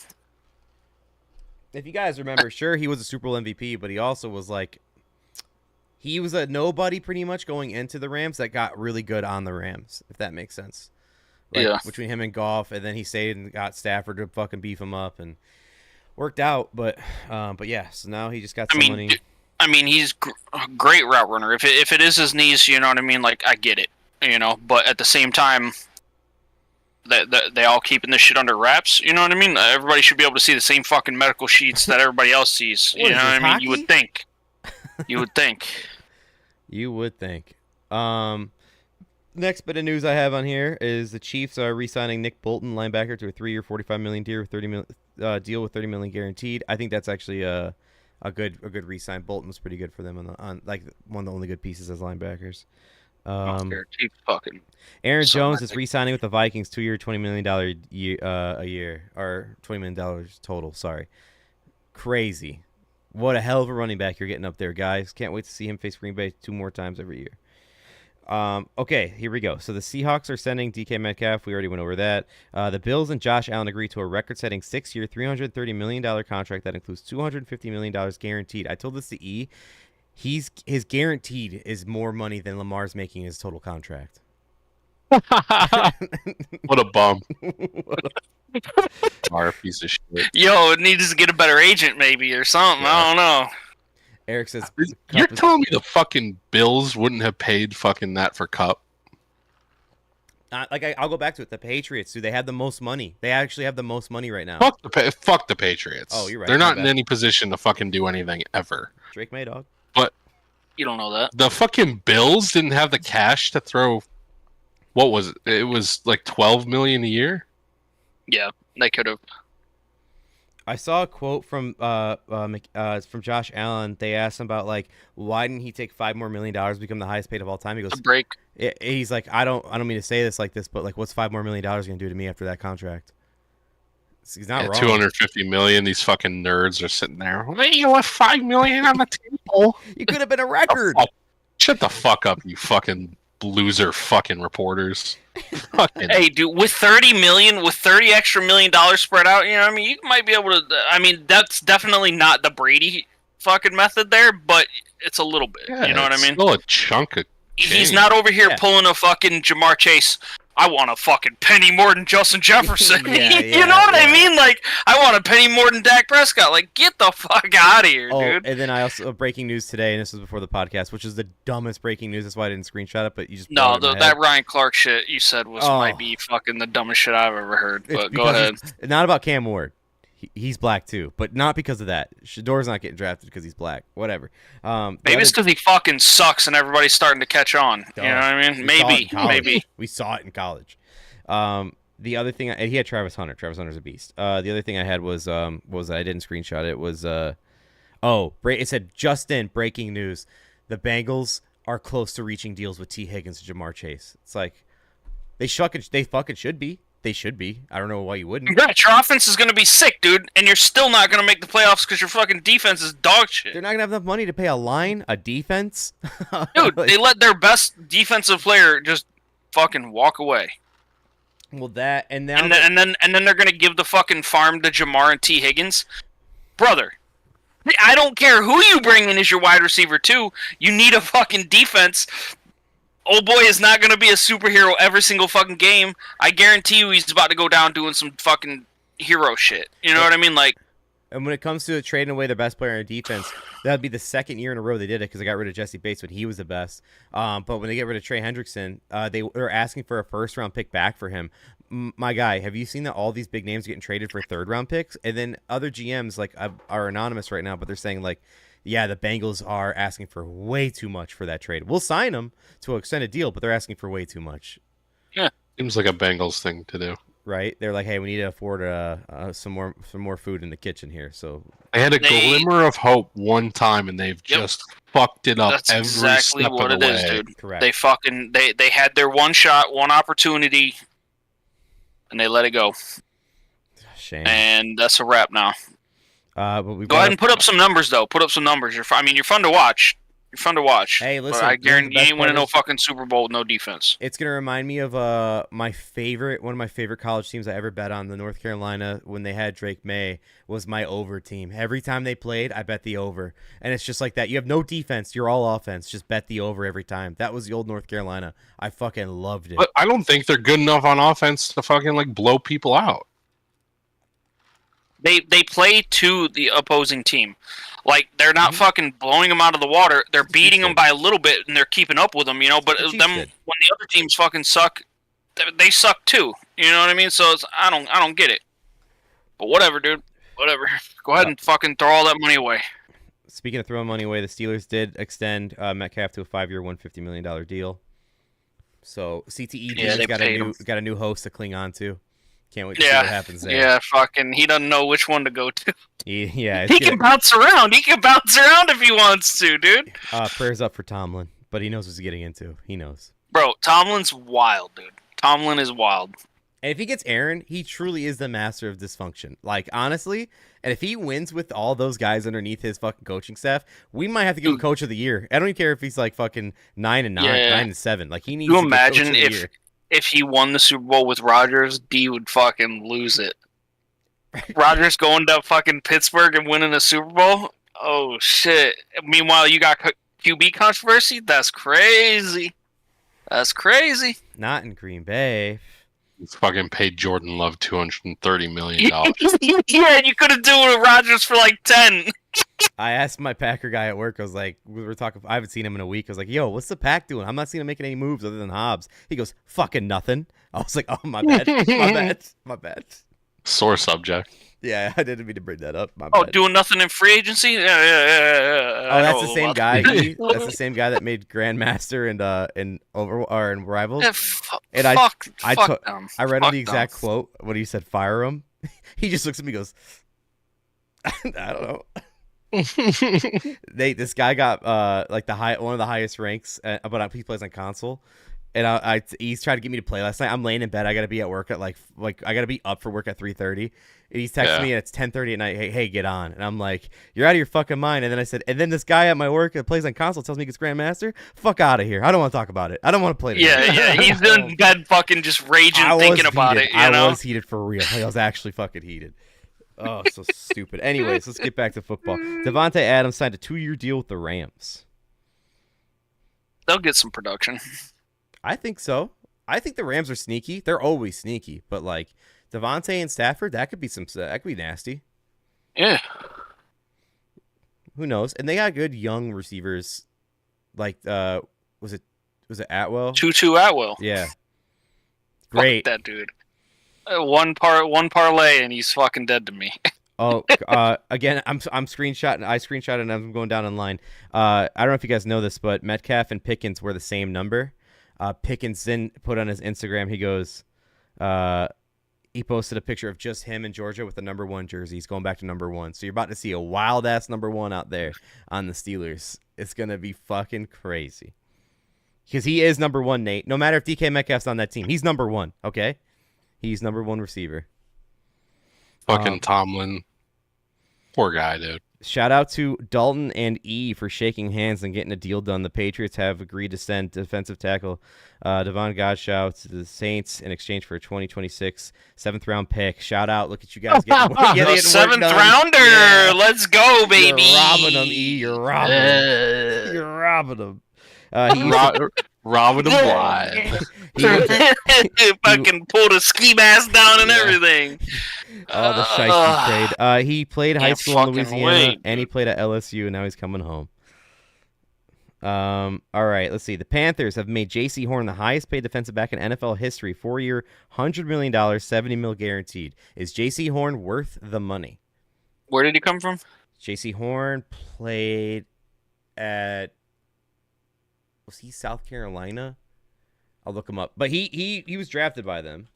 If you guys remember, sure, he was a Super Bowl MVP, but he also was like, he was a nobody pretty much going into the Rams that got really good on the Rams, if that makes sense. Like, Yeah. Between him and Goff, and then he stayed and got Stafford to fucking beef him up and worked out. But yeah, so now he just got some money. He's a great route runner. If it is his knees, you know what I mean. Like, I get it, you know. But at the same time, they all keeping this shit under wraps. You know what I mean? Everybody should be able to see the same fucking medical sheets that everybody else sees. What You is know what this, I mean? You hockey? would think. You would think. You would think. Next bit of news I have on here is the Chiefs are re-signing Nick Bolton, linebacker, to a 3-year, $45 million deal with $30 million guaranteed. I think that's actually a good re-sign. Bolton was pretty good for them on like one of the only good pieces as linebackers. Guaranteed fucking. Aaron Something Jones I is think. re-signing with the Vikings, 2-year, $20 million a year, or $20 million total. Sorry, crazy. What a hell of a running back you're getting up there, guys. Can't wait to see him face Green Bay 2 more times every year. Okay, here we go. So the Seahawks are sending DK Metcalf. We already went over that. The Bills and Josh Allen agreed to a record-setting 6-year, $330 million contract that includes $250 million guaranteed. I told this to E. His guaranteed is more money than Lamar's making his total contract. What a bum. Are a piece of shit. Yo, it needs to get a better agent, maybe, or something. Yeah. I don't know. Eric says, You're telling me the fucking Bills wouldn't have paid fucking that for Cup? I'll go back to it. The Patriots, do they have the most money? They actually have the most money right now. Fuck the Patriots. Oh, you're right. They're not My in bad. any position to fucking do anything ever. Drake May, dog. You don't know that. The fucking Bills didn't have the cash to throw. What was it? It was like $12 million a year. Yeah, they could have. I saw a quote from Josh Allen. They asked him about like why didn't he take $5 more million to become the highest paid of all time? He goes, A break. he's like, I don't mean to say this like this, but like, what's $5 more million going to do to me after that contract? He's not wrong. $250 million. These fucking nerds are sitting there. Hey, you left $5 million on the table. You could have been a record. Shut the fuck up, you fucking loser, fucking reporters. Fucking. Hey, dude, with 30 million, with 30 extra $1 million spread out, you know what I mean? You might be able to. I mean, that's definitely not the Brady fucking method there, but it's a little bit. Yeah, you know what I it's mean? Still a chunk of. He's change. not over here Yeah. pulling a fucking Jamar Chase. I want a fucking penny more than Justin Jefferson. Yeah, You know what yeah. I mean? Like, I want a penny more than Dak Prescott. Like, get the fuck out of here, Oh, dude. and then I also breaking news today, and this was before the podcast, which is the dumbest breaking news. That's why I didn't screenshot it, but you just No, brought it in my that head. Ryan Clark shit you said was Oh. might be fucking the dumbest shit I've ever heard. It's But go because ahead. it's not about Cam Ward. He's black too, but not because of that. Shador's not getting drafted because he's black. Whatever. Maybe it's because he fucking sucks and everybody's starting to catch on. You know what I mean? Maybe. We saw it in college. The other thing, and he had Travis Hunter. Travis Hunter's a beast. The other thing I had was I didn't screenshot it. Was it said just in breaking news, the Bengals are close to reaching deals with T. Higgins and Jamar Chase. It's like they fucking should be. They should be. I don't know why you wouldn't. Congrats, your offense is going to be sick, dude, and you're still not going to make the playoffs because your fucking defense is dog shit. They're not gonna have enough money to pay a line, a defense. Dude, Like, they let their best defensive player just fucking walk away. well, that and now And then they're going to give the fucking farm to Jamar and T. Higgins. Brother, I don't care who you bring in as your wide receiver, too. You need a fucking defense. Old boy is not going to be a superhero every single fucking game. I guarantee you he's about to go down doing some fucking hero shit. You know what I mean? Like, And when it comes to trading away their best player on defense, that'd be the second year in a row they did it because they got rid of Jesse Bates when he was the best. But when they get rid of Trey Hendrickson, they're asking for a first-round pick back for him. My guy, have you seen that all these big names getting traded for third-round picks? And then other GMs like are anonymous right now, but they're saying like, yeah, the Bengals are asking for way too much for that trade. We'll sign them to an extended deal, but they're asking for way too much. Seems like a Bengals thing to do. Right? They're like, hey, we need to afford some more food in the kitchen here. So I had a glimmer of hope one time, and they've just fucked it up that's every exactly step what of the it way. is, dude. correct. They had their one shot, one opportunity, and they let it go. Shame. And that's a wrap now. But we Go ahead and put up some numbers, though. Put up some numbers. You're fun to watch. You're fun to watch. Hey, listen, But I you know the guarantee you best ain't winning part no is- fucking Super Bowl with no defense. It's gonna remind me of one of my favorite college teams I ever bet on. The North Carolina when they had Drake May was my over team. Every time they played, I bet the over, and it's just like that. You have no defense, you're all offense. Just bet the over every time. That was the old North Carolina. I fucking loved it. But I don't think they're good enough on offense to fucking like blow people out. They play to the opposing team. Like, they're not fucking blowing them out of the water. They're beating them by a little bit, and they're keeping up with them, you know? But That's what them, Chiefs when did. the other teams fucking suck, they suck too. You know what I mean? So I don't get it. But whatever, dude. Whatever. Go ahead and fucking throw all that money away. Speaking of throwing money away, the Steelers did extend Metcalf to a 5-year, $150 million deal. So CTE Yeah, they got paid him. a new host to cling on to. Can't wait to see what happens there. Yeah, fucking, he doesn't know which one to go to. Yeah. He can bounce around. He can bounce around if he wants to, dude. Prayers up for Tomlin, but he knows what he's getting into. He knows. Bro, Tomlin's wild, dude. Tomlin is wild. And if he gets Aaron, he truly is the master of dysfunction. Like, honestly, and if he wins with all those guys underneath his fucking coaching staff, we might have to give him coach of the year. I don't even care if he's like fucking 9-9, 9-7. Like, he needs you to imagine get coach of the year. if he won the Super Bowl with Rodgers, D would fucking lose it. Rodgers going to fucking Pittsburgh and winning a Super Bowl? Oh, shit. Meanwhile, you got QB controversy? That's crazy. That's crazy. Not in Green Bay. He's fucking paid Jordan Love $230 million. Yeah, you could have done it with Rodgers for like 10. I asked my Packer guy at work. I was like, we were talking. I haven't seen him in a week. I was like, yo, what's the Pack doing? I'm not seeing him making any moves other than Hobbs. He goes, fucking nothing. I was like, oh, my bad. My bad. Sore subject. Yeah, I didn't mean to bring that up. My Oh, bad. doing nothing in free agency? Yeah. Oh, that's the same guy. That's the same guy that made Grandmaster and Rivals. Yeah, And fuck I them. read him Fuck the exact them. quote when he said fire him. He just looks at me and goes, I don't know. This guy got like one of the highest ranks, but he plays on console. And he's trying to get me to play last night. I'm laying in bed. I gotta be at work at like I gotta be up for work at 3:30. And he's texting me and it's 10:30 at night. Hey, get on. And I'm like, you're out of your fucking mind. And then I said, and then this guy at my work that plays on console tells me he gets Grandmaster. Fuck out of here. I don't want to talk about it. I don't want to play today. Yeah. He's in bed fucking just raging thinking about it. You know? I was heated for real. I was actually fucking heated. Oh, so stupid. Anyways, let's get back to football. Devontae Adams signed a 2-year deal with the Rams. They'll get some production. I think so. I think the Rams are sneaky. They're always sneaky, but like Devontae and Stafford, that could be nasty. Yeah. Who knows? And they got good young receivers. Like was it Atwell? Tutu Atwell. Yeah. Great. Fuck that dude. One parlay and he's fucking dead to me. Oh, again, I'm screenshotting. I screenshotted and I'm going down online. I don't know if you guys know this, but Metcalf and Pickens were the same number. Pickens then put on his Instagram, he goes, he posted a picture of just him in Georgia with the number 1 jersey. He's going back to number 1. So you're about to see a wild ass number 1 out there on the Steelers. It's going to be fucking crazy. Because he is number 1, Nate. No matter if DK Metcalf's on that team, he's number 1, okay? He's number 1 receiver. Fucking Tomlin. Poor guy, dude. Shout out to Dalton and E for shaking hands and getting a deal done. The Patriots have agreed to send defensive tackle Devon Godchaux to the Saints in exchange for a 2026 7th-round pick. Shout out. Look at you guys getting The 7th rounder. Yeah. Let's go, baby. You're robbing them, E. You're robbing them. You're robbing them. Robbing them blind. He fucking pulled a ski mask down and everything. Oh, the shiesty trade. He played high school in Louisiana, and he dude. played at LSU, and now he's coming home. All right, let's see. The Panthers have made J.C. Horn the highest paid defensive back in NFL history. 4-year, $100 million, $70 million guaranteed. Is J.C. Horn worth the money? Where did he come from? J.C. Horn played at... Was he South Carolina? I'll look him up. But he was drafted by them.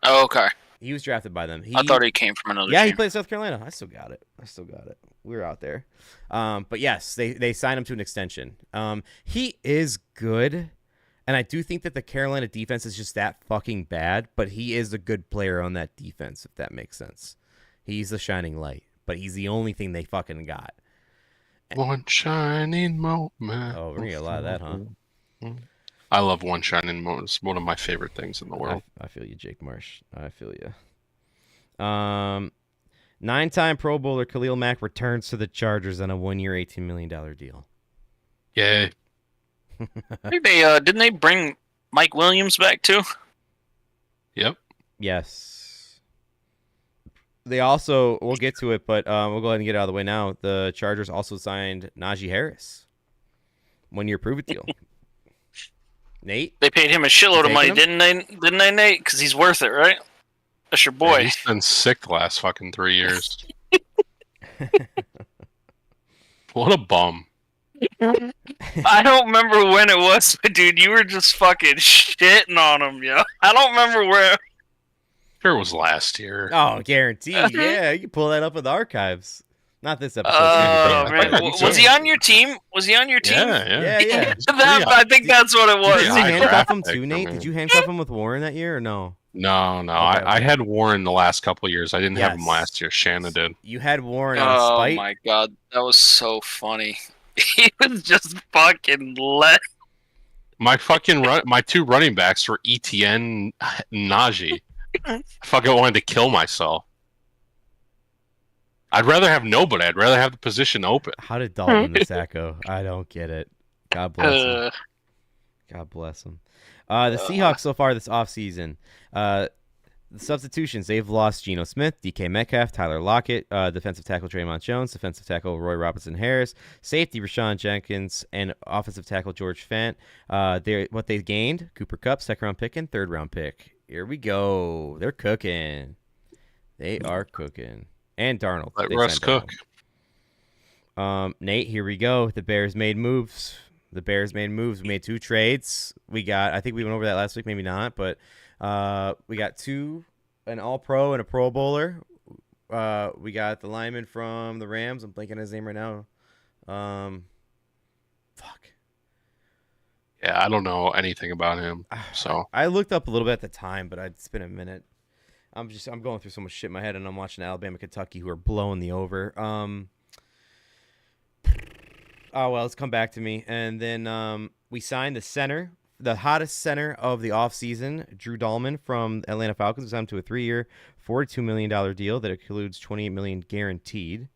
Oh, okay. He was drafted by them. I thought he came from another Yeah, team. he played South Carolina. I still got it. We were out there. But yes, they signed him to an extension. He is good. And I do think that the Carolina defense is just that fucking bad. But he is a good player on that defense, if that makes sense. He's the shining light. But he's the only thing they fucking got. One shining moment. Oh, we're going to get a lot of that, huh? I love One Shining Moment. It's one of my favorite things in the world. I feel you, Jake Marsh. I feel you. 9-time Pro Bowler Khalil Mack returns to the Chargers on a 1-year, $18 million deal. Yay. I think didn't they bring Mike Williams back too? Yep. Yes. They also, we'll get to it, but we'll go ahead and get it out of the way now. The Chargers also signed Najee Harris. 1-year prove-it deal. Nate? They paid him a shitload of money, him? didn't they, Nate? Because he's worth it, right? That's your boy. Yeah, he's been sick the last fucking 3 years. What a bum. I don't remember when it was, but dude, you were just fucking shitting on him, yo. I don't remember where. Sure, it was last year. Oh, guaranteed. Yeah, you can pull that up in the archives. Not this episode. Oh Maybe. man, was he on your team? Was he on your team? Yeah. Yeah. I think that's what it was. Did you I handcuff him drafted too, him, Nate? man. Did you handcuff him with Warren that year or no? No. Okay, I okay. had Warren the last couple of years. I didn't have him Yes. last year. Shanna did. You had Warren on Oh spite. my god, that was so funny. He was just fucking let. My my 2 running backs were ETN and Najee. I fucking wanted to kill myself. I'd rather have nobody. I'd rather have the position open. How did Dalton miss Sacco? I don't get it. God bless him. God bless him. The Seahawks so far this offseason. The substitutions, they've lost Geno Smith, DK Metcalf, Tyler Lockett, defensive tackle Draymond Jones, defensive tackle Roy Robinson Harris, safety Rashawn Jenkins, and offensive tackle George Fant. What they gained, Cooper Kupp, 2nd-round pick and 3rd-round pick. Here we go. They're cooking. They are cooking. And Darnold. Let They Russ signed cook. Darnold. Nate, here we go. The Bears made moves. We made 2 trades. I think we went over that last week, maybe not, but we got 2, an All-Pro and a Pro Bowler. We got the lineman from the Rams. I'm blanking on his name right now. Fuck. Yeah, I don't know anything about him. So I looked up a little bit at the time, but it's been a minute. I'm going through so much shit in my head, and I'm watching Alabama, Kentucky, who are blowing the over. Oh, well, it's come back to me. And then we signed the center, the hottest center of the offseason, Drew Dahlman from Atlanta Falcons. We signed him to a 3-year, $42 million deal that includes $28 million guaranteed.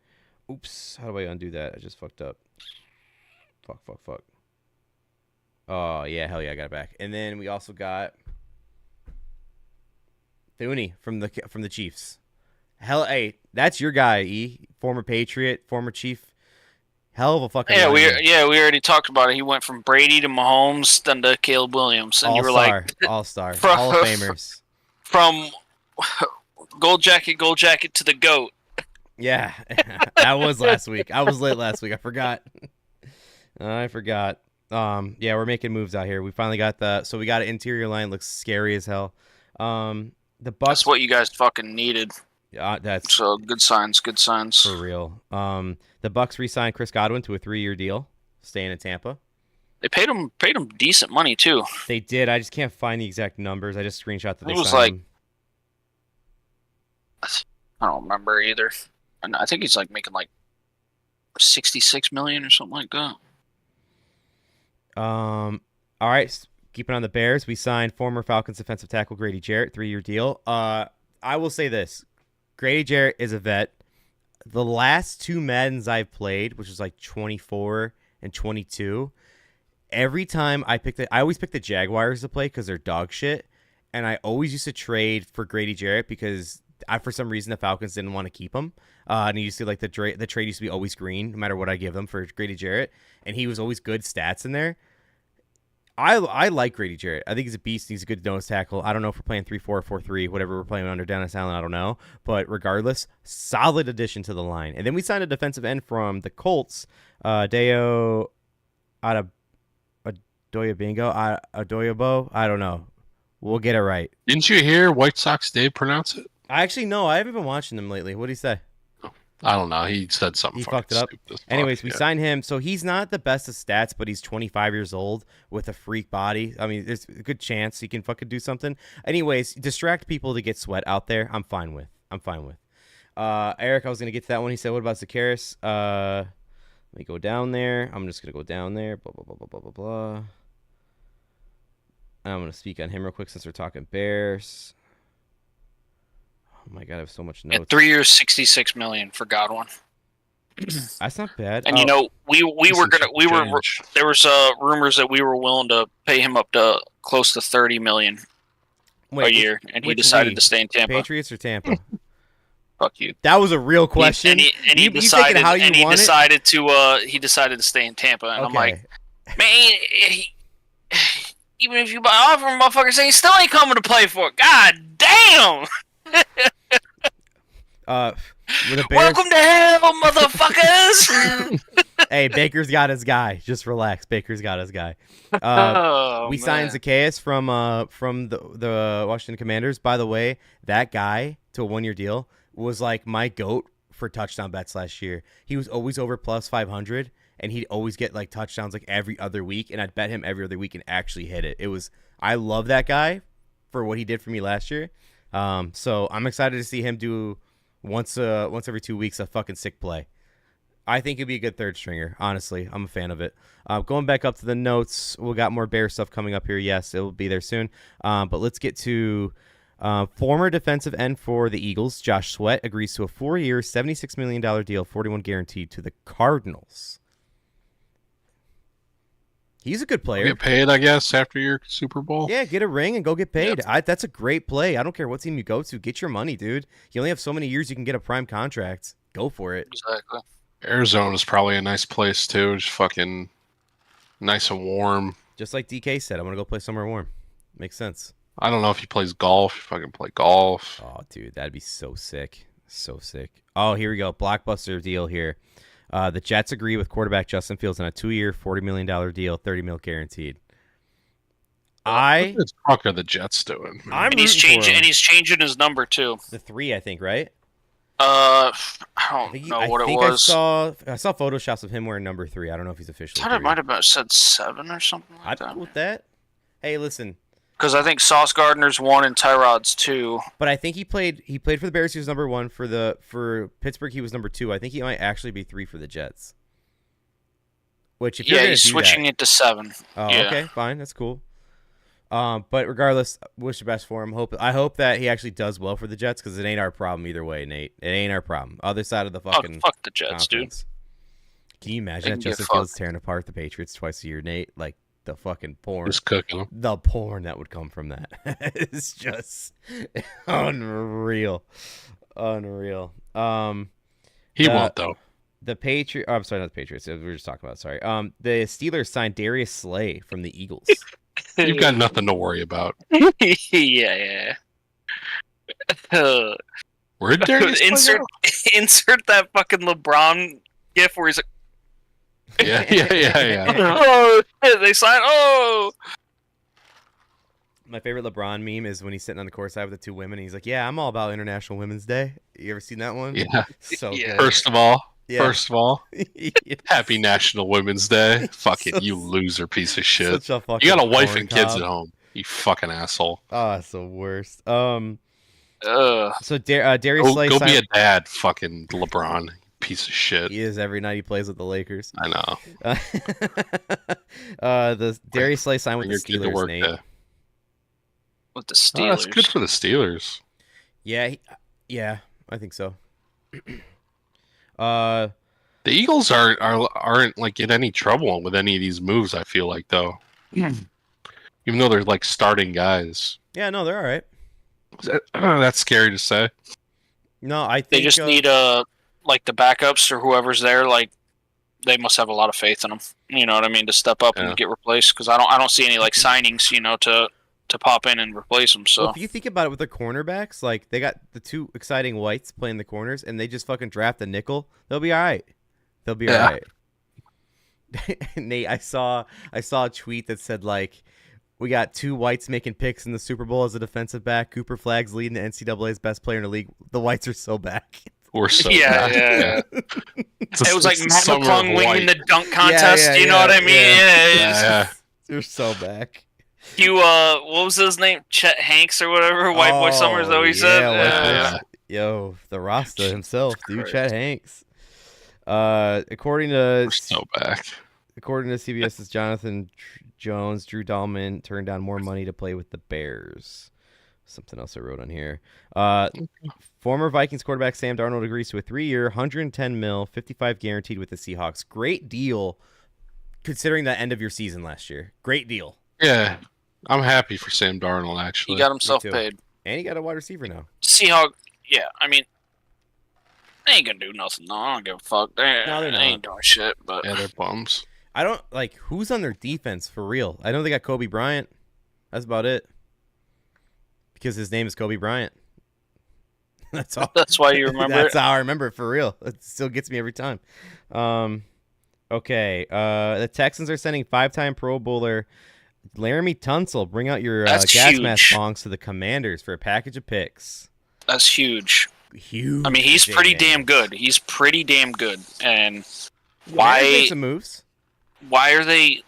Oops, how do I undo that? I just fucked up. Fuck. Oh, yeah, hell yeah, I got it back. And then we also got Thuney from the Chiefs. Hell, hey, that's your guy, E. Former Patriot, former Chief. Hell of a fucking lineman. we already talked about it. He went from Brady to Mahomes, then to Caleb Williams, and you were like, All-star, Hall of Famers. From gold jacket to the GOAT. Yeah, that was last week. I was late last week. I forgot. Yeah, we're making moves out here. We finally got we got an interior line. Looks scary as hell. The Bucs. That's what you guys fucking needed. That's So good signs. for real. The Bucs re-signed Chris Godwin to a 3-year deal, staying in Tampa. They paid him decent money too. They did. I just can't find the exact numbers. I just screenshot that they It was signed like- him. I don't remember either. And I think he's like making like 66 million or something like that. All right. Keeping on the Bears, we signed former Falcons defensive tackle Grady Jarrett, 3-year deal. I will say this. Grady Jarrett is a vet. The last 2 Maddens I've played, which was like 24 and 22, every time I always pick the Jaguars to play because they're dog shit. And I always used to trade for Grady Jarrett because for some reason the Falcons didn't want to keep him. And he used to like the trade used to be always green no matter what I give them for Grady Jarrett. And he was always good stats in there. I like Grady Jarrett. I think he's a beast. He's a good nose tackle. I don't know if we're playing 3-4 or 4-3, whatever we're playing under Dennis Allen. I don't know. But regardless, solid addition to the line. And then we signed a defensive end from the Colts, Deo Adoyabo. I don't know. We'll get it right. didn't you hear White Sox Dave pronounce it? I actually know. I haven't been watching them lately. What did he say? I don't know. He said something. He fucking fucked it up. stupid as fuck, Anyways, we yeah. signed him. So he's not the best of stats, but he's 25 years old with a freak body. I mean, there's a good chance he can fucking do something. Anyways, distract people to get Sweat out there. I'm fine with. Eric, I was going to get to that one. He said, what about Zakaris? Let me go down there. I'm just going to go down there. Blah, blah, blah, blah, blah, blah, blah. I'm going to speak on him real quick since we're talking Bears. Oh my god, I have so much notes. 3 years, 66 million for Godwin. That's not bad. And you know, there was rumors that we were willing to pay him up to close to 30 million a year, and he decided to stay in Tampa. Patriots or Tampa? Fuck you. That was a real question. He decided to stay in Tampa, and I'm like, man, even if you offer him, motherfucker, saying he still ain't coming to play for it. God damn. Welcome to hell, motherfuckers. Hey, Baker's got his guy. Just relax. Baker's got his guy. We signed Zacchaeus from the Washington Commanders. By the way, that guy to a 1-year deal was like my GOAT for touchdown bets last year. He was always over plus 500, and he'd always get like touchdowns like every other week, and I'd bet him every other week and actually hit it. I love that guy for what he did for me last year. So I'm excited to see him do once every 2 weeks a fucking sick play. I think he'd be a good third stringer. Honestly, I'm a fan of it. Going back up to the notes, we got more Bear stuff coming up here. Yes, it will be there soon. But let's get to former defensive end for the Eagles, Josh Sweat, agrees to a 4-year, $76 million deal, 41 guaranteed to the Cardinals. He's a good player. Get paid, I guess, after your Super Bowl. Yeah, get a ring and go get paid. That's a great play. I don't care what team you go to. Get your money, dude. You only have so many years you can get a prime contract. Go for it. Exactly. Arizona's probably a nice place, too. Just fucking nice and warm. Just like DK said, I want to go play somewhere warm. Makes sense. I don't know if he plays golf. You fucking play golf. Oh, dude, that'd be so sick. So sick. Oh, here we go. Blockbuster deal here. The Jets agree with quarterback Justin Fields on a 2-year, $40 million deal, $30 million guaranteed. What the fuck are the Jets doing? And he's changing his number too. The 3, I think, right? I don't know what it was. I saw photoshops of him wearing number 3. I don't know if he's officially. I thought it might have said 7 or something like I'd that. go with that. Hey, listen. Because I think Sauce Gardner's 1 and Tyrod's 2. But I think he played for the Bears. He was number 1 for Pittsburgh. He was number 2. I think he might actually be 3 for the Jets. Which if you're he's switching it to 7. Oh, yeah. Okay, fine, that's cool. But regardless, wish the best for him. I hope that he actually does well for the Jets because it ain't our problem either way, Nate. It ain't our problem. Other side of the fucking fuck the Jets, conference. Can you imagine that Justin Fields tearing apart the Patriots twice a year, Nate? Like the fucking porn. Just cooking them. The porn that would come from that. It's just unreal. Unreal. He won't though. The Patriots. Oh, I'm sorry, not the Patriots. We were just talking about. Sorry. The Steelers signed Darius Slay from the Eagles. You've got nothing to worry about. yeah. Where'd Darius insert that fucking LeBron gif where he's like, yeah. oh, they signed. Oh. My favorite LeBron meme is when he's sitting on the courtside with the 2 women. And he's like, "Yeah, I'm all about International Women's Day." You ever seen that one? Yeah. So Yeah. good. First of all, Yes. Happy National Women's Day. Fucking you loser piece of shit. Such a fucking You got a wife porn and kids cob. at home. You fucking asshole. Oh, it's the worst. So Darius Go, Slay go be a signed. dad, fucking LeBron. Piece of shit. He is every night he plays with the Lakers. I know. The Darius Slay signed with Bring the your kid to Steelers, work Nate. day. With the Oh, Steelers. that's good for the Steelers. Yeah, yeah, I think so. The Eagles aren't like in any trouble with any of these moves. I feel like though, even though they're like starting guys. Yeah, no, they're all right. That's scary to say. No, I think They just need like the backups or whoever's there. Like they must have a lot of faith in them. You know what I mean? To step up and get replaced. Because I don't see any like signings. You know to pop in and replace them. So well, if you think about it with their cornerbacks, like they got the 2 exciting whites playing the corners, and they just fucking draft a nickel. They'll be all right. They'll be all right. Nate, I saw a tweet that said like, we got 2 whites making picks in the Super Bowl as a defensive back. Cooper Flagg's leading the NCAA's best player in the league. The whites are so back. We're so yeah. It was like Matt McClung winning the dunk contest. You know what I mean? Yeah. They're so back. What was his name? Chet Hanks or whatever. White Boy Summers, though he said. Yeah. Yo, the Rasta himself, dude, Christ. Chet Hanks. According to We're so back. According to CBS's Jonathan Jones, Drew Dahlman turned down more money to play with the Bears. Something else I wrote on here. Former Vikings quarterback Sam Darnold agrees to a 3-year, $110 million, 55 guaranteed with the Seahawks. Great deal, considering the end of your season last year. Great deal. Yeah, I'm happy for Sam Darnold. Actually, He got himself too. paid. And he got a wide receiver now. Seahawks, yeah, I mean, they ain't gonna do nothing. No, I don't give a fuck. They They're not. ain't doing shit. But yeah, they're bums. I don't like who's on their defense for real. I know they got Kobe Bryant. That's about it. Because his name is Kobe Bryant. That's all. that's why you remember That's it. how I remember it for real. It still gets me every time. Okay. The Texans are sending 5-time Pro Bowler Laramie Tunsil. Bring out your That's gas huge. mask bongs to the Commanders for a package of picks. That's huge. huge. I mean, he's for pretty Jay damn Daniels. good. He's pretty damn good. And Yeah, he made why? some moves. Why are they?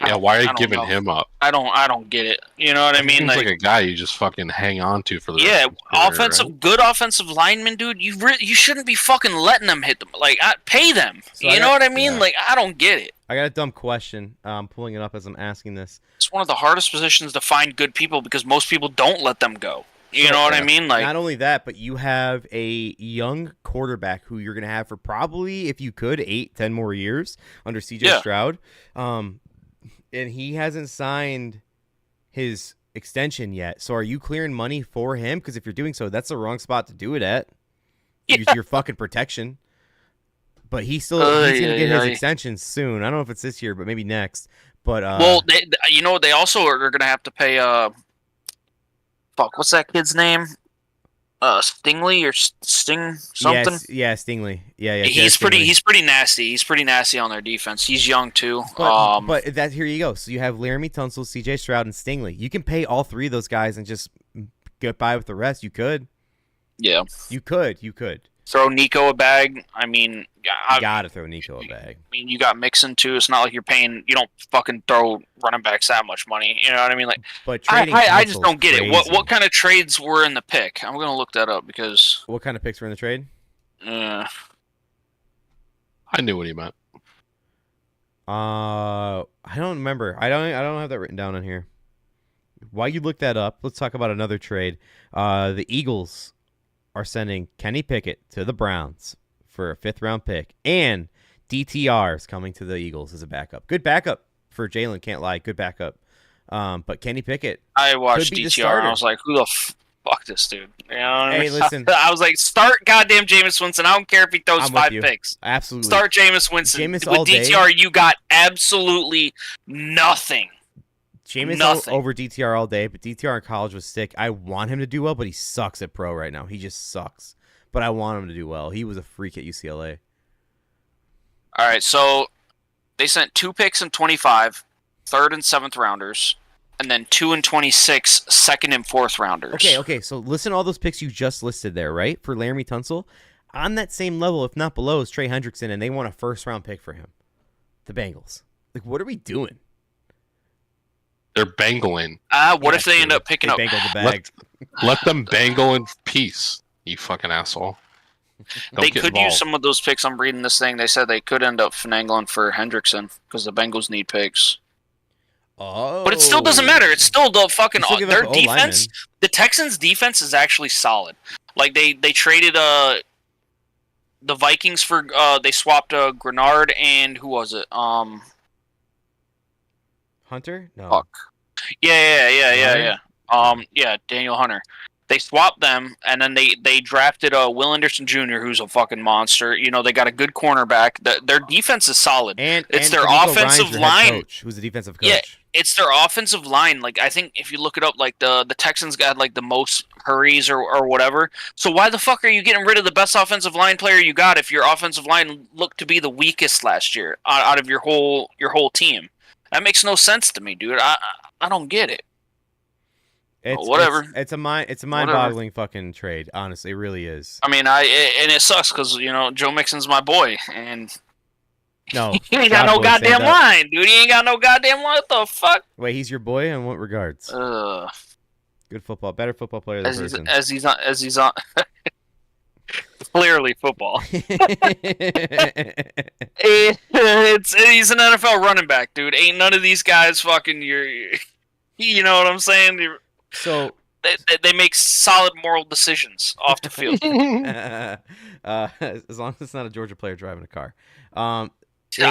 Yeah, why are I you don't giving know. him up? I don't get it. You know what I He mean? seems like a guy you just fucking hang on to for the rest Yeah, of his career, right? good offensive linemen, dude. You shouldn't be fucking letting them hit them. Like, pay them. So I You know got- what I mean? yeah. Like, I don't get it. I got a dumb question. I'm pulling it up as I'm asking this. It's one of the hardest positions to find good people because most people don't let them go. You know what I mean? Like, Not only that, but you have a young quarterback who you're going to have for probably, if you could, 8-10 more years under CJ Stroud. And he hasn't signed his extension yet. So are you clearing money for him? Because if you're doing so, that's the wrong spot to do it at. Use your fucking protection. But he's going to get his extension soon. I don't know if it's this year, but maybe next. But well, they also are going to have to pay. Fuck, what's that kid's name? Stingley or Sting something? Yeah, Stingley. Yeah. He's Stingley. pretty nasty. He's pretty nasty on their defense. He's young too. But that here you go. So you have Laramie Tunsil, CJ Stroud, and Stingley. You can pay all three of those guys and just get by with the rest. You could. Yeah. You could. Throw Nico a bag. I mean, You gotta throw Nico a bag. I mean, you got Mixon too. It's not like you're paying. You don't fucking throw running backs that much money. You know what I mean? Like, But I just don't get crazy. it. What kind of trades were in the pick? I'm gonna look that up because. What kind of picks were in the trade? I knew what he meant. I don't remember. I don't have that written down on here. While you look that up, let's talk about another trade. The Eagles are sending Kenny Pickett to the Browns for a 5th-round pick, and DTR is coming to the Eagles as a backup. Good backup for Jalen, can't lie. Good backup. But Kenny Pickett. I watched could be the DTR and starter. I was like, who the fuck this dude? You know what I Hey, mean? listen. I was like, start goddamn Jameis Winston. I don't care if he throws I'm with 5 you. picks. Absolutely. Start Jameis Winston. Jameis With all day. DTR, you got absolutely nothing. Jameis Nothing. over DTR all day, but DTR in college was sick. I want him to do well, but he sucks at pro right now. He just sucks. But I want him to do well. He was a freak at UCLA. All right, so they sent 2 picks in 25, 3rd and 7th rounders, and then 2 and 26, 2nd and 4th rounders. Okay. So listen to all those picks you just listed there, right? For Laramie Tunsil. On that same level, if not below, is Trey Hendrickson, and they want a 1st-round pick for him. The Bengals. Like, what are we doing? They're bangling. What if they end up picking up? Bangle the bag. Let them bangle in peace, you fucking asshole. They could use some of those picks. I'm reading this thing. They said they could end up finagling for Hendrickson because the Bengals need picks. Oh. But it still doesn't matter. It's still the fucking You still give their up the defense. O-lineman. The Texans' defense is actually solid. Like they traded the Vikings for they swapped Grenard and who was it? Hunter? No. Fuck. Yeah. Daniel Hunter. They swapped them, and then they drafted Will Anderson Jr., who's a fucking monster. You know, they got a good cornerback. Their defense is solid. And It's their D'Amico offensive Ryan's your head line. coach, who's the defensive coach. Yeah, it's their offensive line. Like, I think if you look it up, like the Texans got like the most hurries or whatever. So why the fuck are you getting rid of the best offensive line player you got if your offensive line looked to be the weakest last year out of your whole team? That makes no sense to me, dude. I don't get it. Whatever. It's a mind-boggling fucking trade. Honestly, it really is. I mean, and it sucks because Joe Mixon's my boy, and No, he ain't got no Cowboys, goddamn stand up. line, dude. He ain't got no goddamn line. What the fuck? Wait, he's your boy? In what regards? Good football, better football player than person. As he's on. Clearly football. He's an NFL running back, dude. Ain't none of these guys fucking you know what I'm saying? So they make solid moral decisions off the field. as long as it's not a Georgia player driving a car. I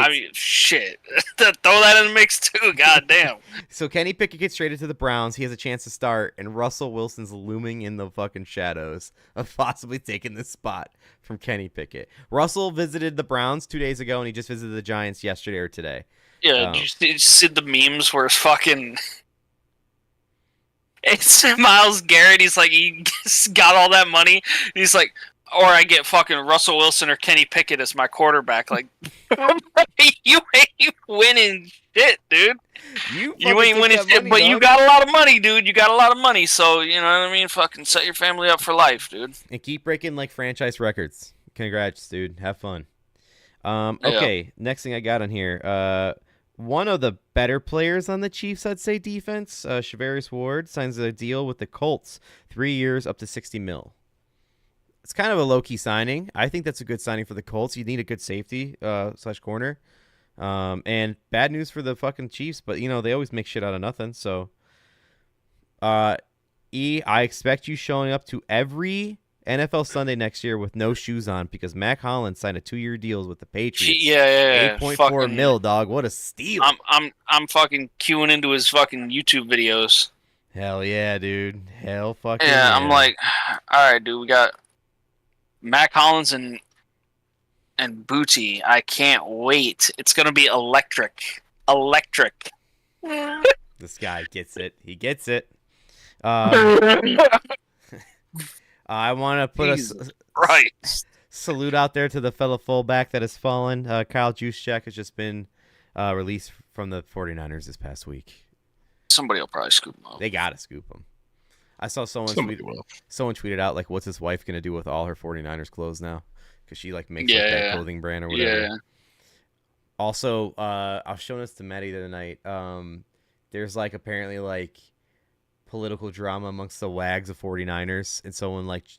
mean, shit. Throw that in the mix too. Goddamn. So Kenny Pickett gets traded to the Browns. He has a chance to start, and Russell Wilson's looming in the fucking shadows of possibly taking this spot from Kenny Pickett. Russell visited the Browns 2 days ago, and he just visited the Giants yesterday or today. Yeah, did you see the memes where it's fucking... It's Myles Garrett. He's like, he got all that money. He's like, or I get fucking Russell Wilson or Kenny Pickett as my quarterback. Like, you ain't winning shit, dude. You ain't winning shit, but you got a lot of money, dude. You got a lot of money, so you know what I mean. Fucking set your family up for life, dude. And keep breaking like franchise records. Congrats, dude. Have fun. Okay, next thing I got on here. One of the better players on the Chiefs, I'd say, defense, Shavarius Ward, signs a deal with the Colts, 3 years, up to $60 million. It's kind of a low-key signing. I think that's a good signing for the Colts. You need a good safety / corner. And bad news for the fucking Chiefs, but, they always make shit out of nothing. So, I expect you showing up to every NFL Sunday next year with no shoes on because Mac Hollins signed a 2-year deal with the Patriots. Yeah. 8.4 mil, dog. What a steal. I'm fucking queuing into his fucking YouTube videos. Hell yeah, dude. Hell fucking yeah. I'm like, all right, dude. We got Mac Hollins and Booty. I can't wait. It's gonna be electric. This guy gets it. He gets it. I want to put a salute out there to the fellow fullback that has fallen. Kyle Juszczyk has just been released from the 49ers this past week. Somebody will probably scoop him up. They got to scoop him. I saw someone tweeted out, like, what's his wife going to do with all her 49ers clothes now? Because she, like, makes that clothing brand or whatever. Yeah. Also, I was showing this to Maddie the other night. There's, like, apparently, like, political drama amongst the wags of 49ers, and someone like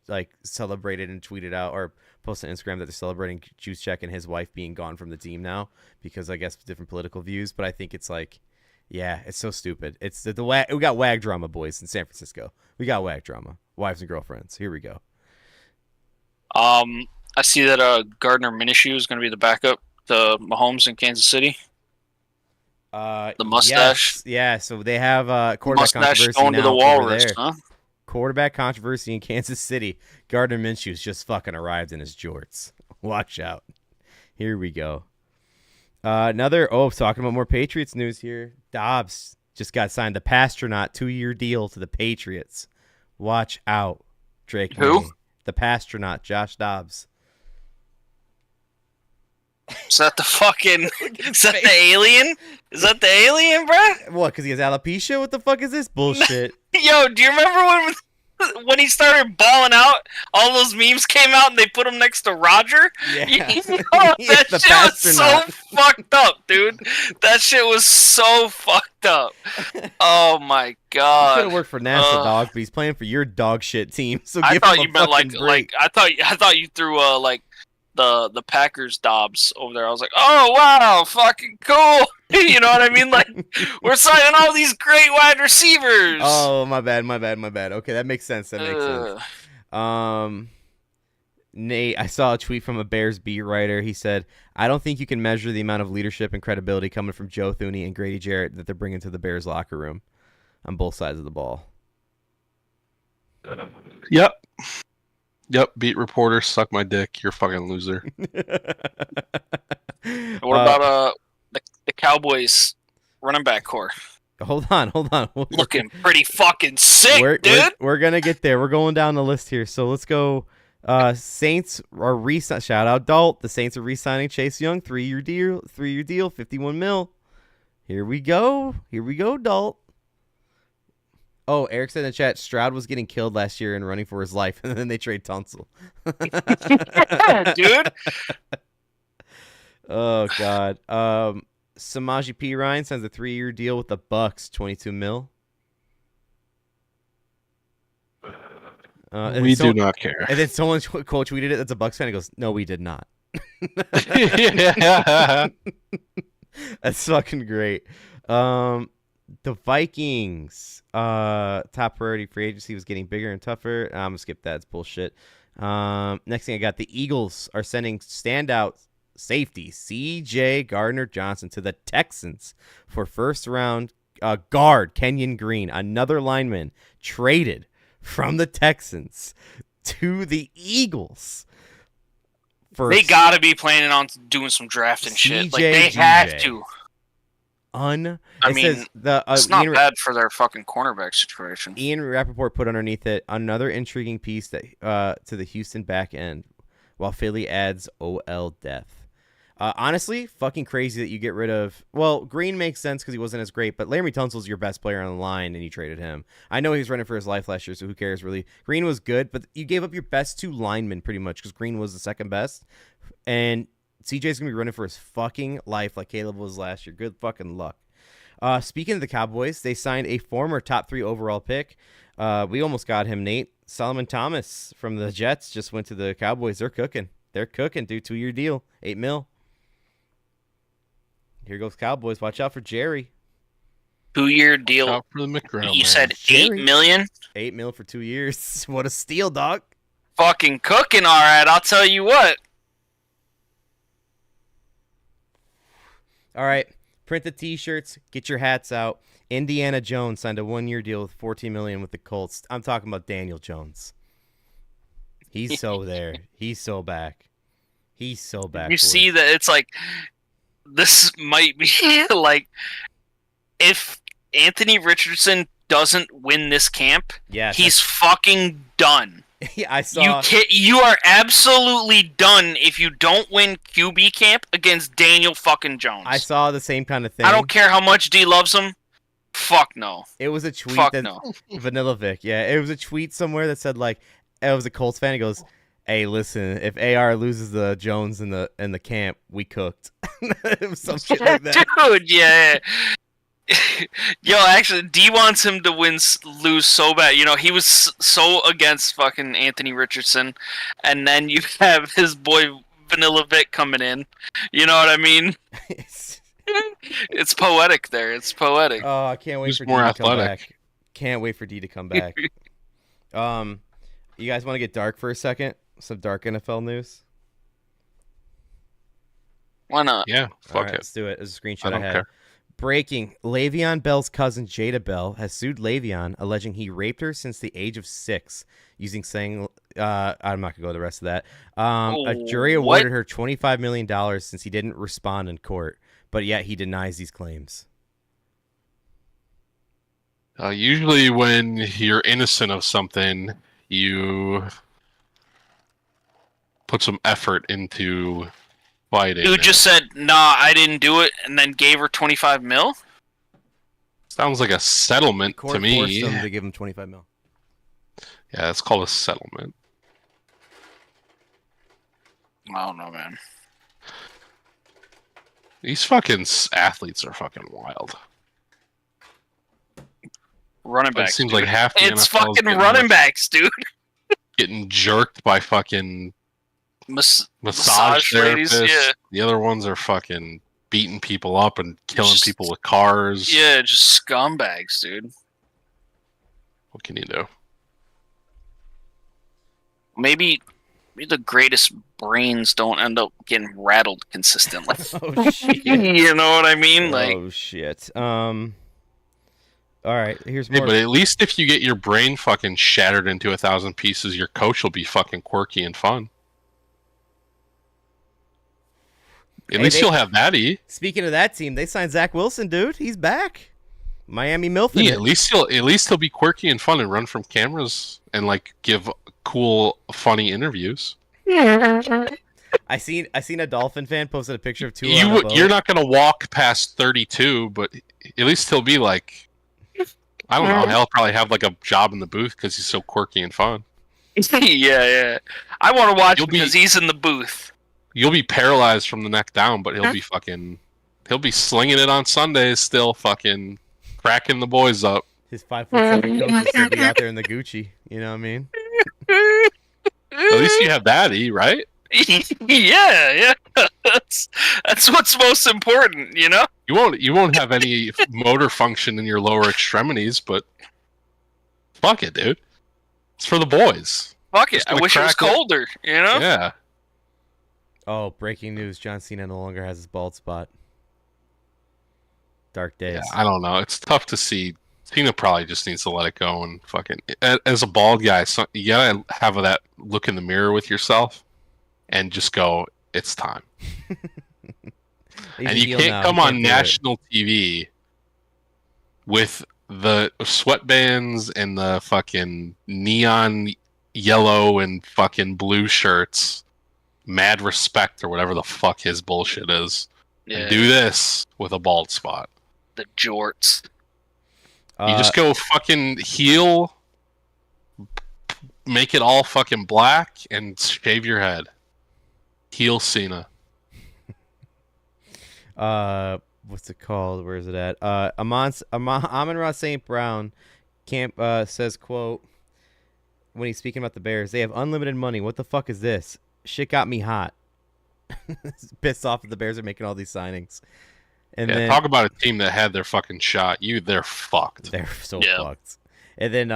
celebrated and tweeted out or posted on Instagram that they're celebrating Juszczyk and his wife being gone from the team now because I guess different political views. But I think it's like, yeah, it's so stupid. It's the we got wag drama, boys, in San Francisco. We got wag drama, wives and girlfriends. Here we go. I see that Gardner Minshew is going to be the backup to Mahomes in Kansas City. The mustache. Yes, yeah, so they have quarterback controversy going now to the Walrus, there. huh? Quarterback controversy in Kansas City. Gardner Minshew's just fucking arrived in his jorts. Watch out. Here we go. Talking about more Patriots news here. Dobbs just got signed the Pastronaut 2-year deal to the Patriots. Watch out, Drake. Who? May. The Pastronaut, Josh Dobbs. Is that the fucking? Is that the alien? Is that the alien, bro? What? Because he has alopecia? What the fuck is this bullshit? Yo, do you remember when he started balling out? All those memes came out and they put him next to Roger. Yeah, That shit was so fucked up, dude. That shit was so fucked up. Oh my god. He could have worked for NASA, dog, but he's playing for your dog shit team. So I give thought him you a meant fucking break. I thought you threw like the Packers Dobbs over there. I was like, oh wow, fucking cool. You know what I mean? Like, we're signing all these great wide receivers. Oh, my bad. Okay, that makes sense. Nate, I saw a tweet from a Bears beat writer. He said, I don't think you can measure the amount of leadership and credibility coming from Joe Thuney and Grady Jarrett that they're bringing to the Bears locker room on both sides of the ball. Yep, beat reporter, suck my dick. You're a fucking loser. What about the Cowboys running back core? Hold on. Looking pretty fucking sick, dude. We're gonna get there. We're going down the list here. So let's go. Saints are shout out Dalt. The Saints are re-signing Chase Young, 3-year deal, 51 mil. Here we go, Dalt. Oh, Eric said in the chat, Stroud was getting killed last year and running for his life, and then they trade Tunsil. Dude. Oh, God. Samaje Perine signs a 3-year deal with the Bucks, 22 mil. We do not care. And then someone quote tweeted it. That's a Bucks fan. He goes, "No, we did not." Yeah. That's fucking great. The Vikings, top priority free agency was getting bigger and tougher. I'm gonna skip that. It's bullshit. Next thing I got, the Eagles are sending standout safety C.J. Gardner-Johnson to the Texans for first round guard Kenyon Green, another lineman traded from the Texans to the Eagles. They gotta be planning on doing some drafting shit. Like, they have to. It's not bad for their fucking cornerback situation. Ian Rappaport put underneath it another intriguing piece that to the Houston back end, while Philly adds OL depth. Honestly, fucking crazy that you get rid of. Well, Green makes sense because he wasn't as great, but Larry Tunsil's your best player on the line, and you traded him. I know he was running for his life last year, so who cares really? Green was good, but you gave up your best 2 linemen pretty much because Green was the second best, and CJ's gonna be running for his fucking life like Caleb was last year. Good fucking luck. Speaking of the Cowboys, they signed a former top 3 overall pick. We almost got him, Nate. Solomon Thomas from the Jets just went to the Cowboys. They're cooking. They're cooking, dude. 2-year deal, $8 million. Here goes Cowboys. Watch out for Jerry. 2-year deal. Out for the McGraw, You said $8 million? $8 million for 2 years. What a steal, dog. Fucking cooking, all right. I'll tell you what. All right. Print the T-shirts. Get your hats out. Indiana Jones signed a 1-year deal with $14 million with the Colts. I'm talking about Daniel Jones. He's so there. He's so back. He's so back. You see that it's like this might be like if Anthony Richardson doesn't win this camp, yes, he's fucking done. Yeah, I saw. You are absolutely done if you don't win QB camp against Daniel fucking Jones. I saw the same kind of thing. I don't care how much D loves him. Fuck no. It was a tweet Fuck that no. Vanilla Vic. Yeah, it was a tweet somewhere that said like it was a Colts fan. He goes, "Hey, listen, if AR loses the Jones in the camp, we cooked." It was some shit like that. Dude, yeah. Yo, actually, D wants him to lose so bad. You know, he was so against fucking Anthony Richardson, and then you have his boy Vanilla Vic coming in. You know what I mean? It's poetic there. It's poetic. Oh, I can't wait He's for more D to come athletic. back. Can't wait for D to come back. You guys want to get dark for a second? Some dark NFL news. Why not? Yeah, All fuck right, it. let's do it. There's a screenshot I I don't had. care. Breaking: Le'Veon Bell's cousin Jada Bell has sued Le'Veon, alleging he raped her since the age of 6, using saying, I'm not gonna go the rest of that. A jury awarded her $25 million since he didn't respond in court, but yet he denies these claims. Usually, when you're innocent of something, you put some effort into fighting. Dude just said, "Nah, I didn't do it," and then gave her 25 mil. Sounds like a settlement Court to me. forced them to give him $25 million. Yeah, it's called a settlement. I don't know, man. These fucking athletes are fucking wild. Running It backs. seems dude. like half the It's NFL is fucking getting running backs, dude. getting jerked by fucking massage ladies, therapists. yeah. The other ones are fucking beating people up and killing Just- people with cars. Yeah, just scumbags, dude. What can you do? Maybe the greatest brains don't end up getting rattled consistently. Oh shit! You know what I mean? Like, Oh shit! All right, here's Hey, more. but at least if you get your brain fucking shattered into 1,000 pieces, your coach will be fucking quirky and fun. At Hey, least you'll have Maddie. Speaking of that team, they signed Zach Wilson, dude. He's back. Miami Milf. Yeah, at least he'll be quirky and fun and run from cameras and like give cool, funny interviews. I seen a Dolphin fan posted a picture of Tua. on a boat. You're not gonna walk past 32, but at least he'll be like, I don't know. He'll probably have like a job in the booth because he's so quirky and fun. yeah. I want to watch You'll him because he's in the booth. You'll be paralyzed from the neck down, but he'll be slinging it on Sundays still, fucking cracking the boys up. His 5'7" coach is gonna be out there in the Gucci. You know what I mean? At least you have Daddy, right? yeah. That's what's most important, you know? You won't have any motor function in your lower extremities, but fuck it, dude. It's for the boys. Fuck it. Just I wish it was crack it. colder, you know? Yeah. Oh, breaking news: John Cena no longer has his bald spot. Dark days. Yeah, I don't know. It's tough to see. Cena probably just needs to let it go and fucking. As a bald guy, you gotta have that look in the mirror with yourself and just go, "It's time." He's And a you heel can't now. come He on can't do it. national TV with the sweatbands and the fucking neon yellow and fucking blue shirts mad respect or whatever the fuck his bullshit is. Yeah. And do this with a bald spot. The jorts. You just go fucking heel, make it all fucking black, and shave your head. Heel Cena. What's it called? Where is it at? Amon-Ra St. Brown says, quote, when he's speaking about the Bears, they have unlimited money. What the fuck is this? Shit got me hot. Pissed off that the Bears are making all these signings. And then, talk about a team that had their fucking shot. They're fucked. They're so fucked. And then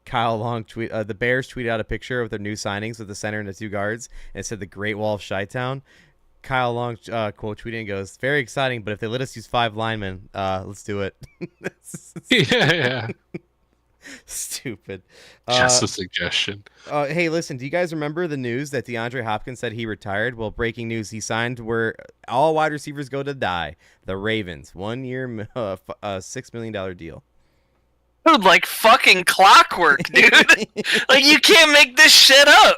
Kyle Long the Bears tweeted out a picture of their new signings with the center and the two guards, and it said the Great Wall of Chi-Town. Kyle Long quote tweeting and goes, "Very exciting, but if they let us use 5 linemen, let's do it." Yeah. Stupid. Just a suggestion. Hey, listen, do you guys remember the news that DeAndre Hopkins said he retired? Well, breaking news, he signed where all wide receivers go to die. The Ravens. 1 year, $6 million deal. Dude, like fucking clockwork, dude. Like, you can't make this shit up.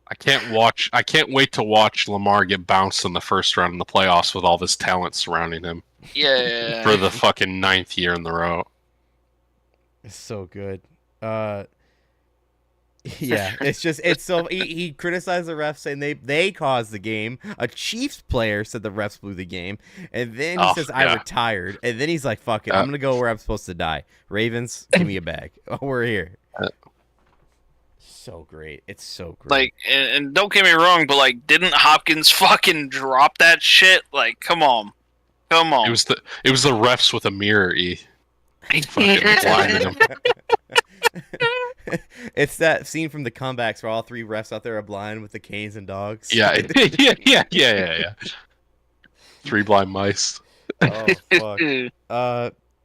I can't wait to watch Lamar get bounced in the first round in the playoffs with all this talent surrounding him. Yeah. For the fucking 9th year in the row. It's so good. Yeah, it's so he criticized the refs saying they caused the game. A Chiefs player said the refs blew the game, and then he says I retired, and then he's like, "Fuck it, I'm gonna go where I'm supposed to die." Ravens, give me a bag. Oh, we're here. So great. It's so great. Like, and don't get me wrong, but like, didn't Hopkins fucking drop that shit? Like, come on. It was the refs with a mirror. Fucking blinded him. It's that scene from the comebacks where all 3 refs out there are blind with the canes and dogs. Yeah. 3 blind mice. Oh fuck.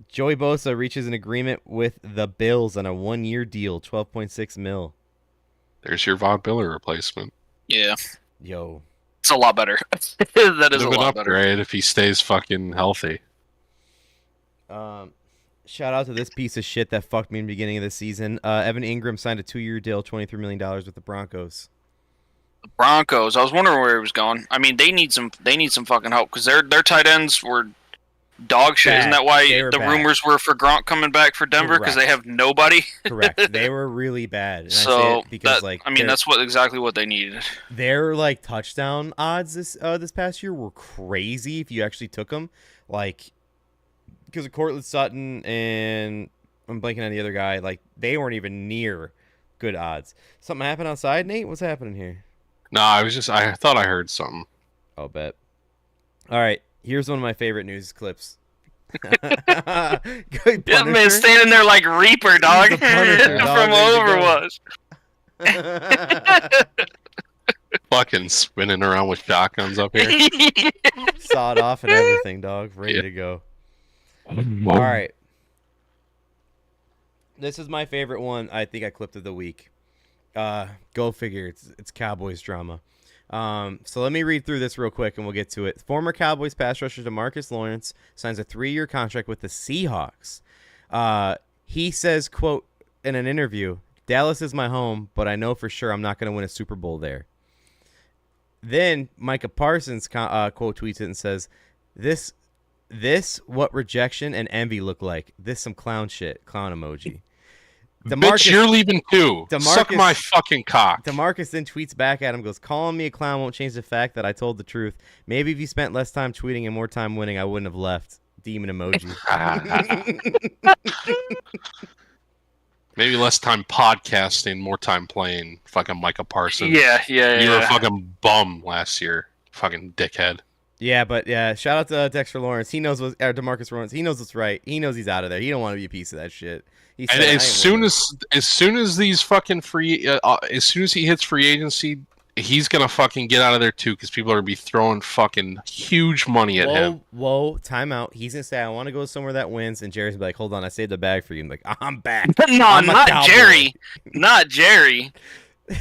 Joey Bosa reaches an agreement with the Bills on a 1-year deal, $12.6 million. There's your Von Miller replacement. Yeah. Yo. It's a lot better. That is a lot better. Upgrade if he stays fucking healthy. Shout out to this piece of shit that fucked me in the beginning of the season. Evan Ingram signed a 2-year deal, $23 million with the Broncos. The Broncos. I was wondering where he was going. I mean, they need some fucking help because their tight ends were dog shit. Isn't that why the rumors were for Gronk coming back for Denver? Because they have nobody. Correct. They were really bad. And so I say it because that's exactly what they needed. Their like touchdown odds this past year were crazy if you actually took them. Like, because of Cortland Sutton and I'm blanking on the other guy, like they weren't even near good odds. Something happened outside, Nate? What's happening here? No, I thought I heard something. I'll bet. All right, here's one of my favorite news clips. Good that man standing there like Reaper, dog, from Overwatch. Fucking spinning around with shotguns up here. Sawed off and everything, dog. Ready to go. All right. This is my favorite one. I think I clipped of the week. Go figure. It's Cowboys drama. So let me read through this real quick and we'll get to it. Former Cowboys pass rusher DeMarcus Lawrence signs a 3-year contract with the Seahawks. He says, quote, in an interview, "Dallas is my home, but I know for sure I'm not going to win a Super Bowl there." Then Micah Parsons quote tweets it and says, This what rejection and envy look like. This some clown shit. Clown emoji. Bitch, you're leaving too. Suck my fucking cock. DeMarcus then tweets back at him, goes, "Calling me a clown won't change the fact that I told the truth. Maybe if you spent less time tweeting and more time winning, I wouldn't have left." Demon emoji. Maybe less time podcasting, more time playing. Fucking Micah Parsons. Yeah. You were a fucking bum last year. Fucking dickhead. Yeah, but yeah, shout out to Dexter Lawrence. He knows DeMarcus Lawrence. He knows what's right. He knows he's out of there. He don't want to be a piece of that shit. He said, and as soon as these fucking as soon as he hits free agency, he's gonna fucking get out of there too, because people are gonna be throwing fucking huge money at him. Whoa, time out. He's gonna say, "I want to go somewhere that wins," and Jerry's gonna be like, "Hold on, I saved the bag for you." I'm like, "I'm back." No, not Jerry. Not Jerry.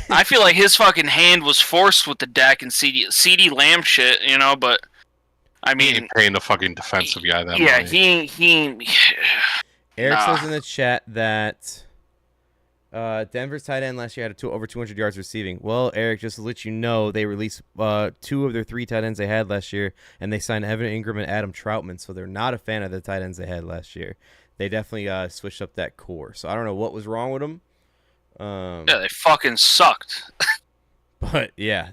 I feel like his fucking hand was forced with the Dak and CD Lamb shit, you know. But I mean, he ain't paying the fucking defensive guy that yeah, money. he. Eric says in the chat that Denver's tight end last year had over 200 yards receiving. Well, Eric, just to let you know, they released 2 of their 3 tight ends they had last year, and they signed Evan Ingram and Adam Troutman, so they're not a fan of the tight ends they had last year. They definitely switched up that core, so I don't know what was wrong with them. Yeah, they fucking sucked. But, yeah.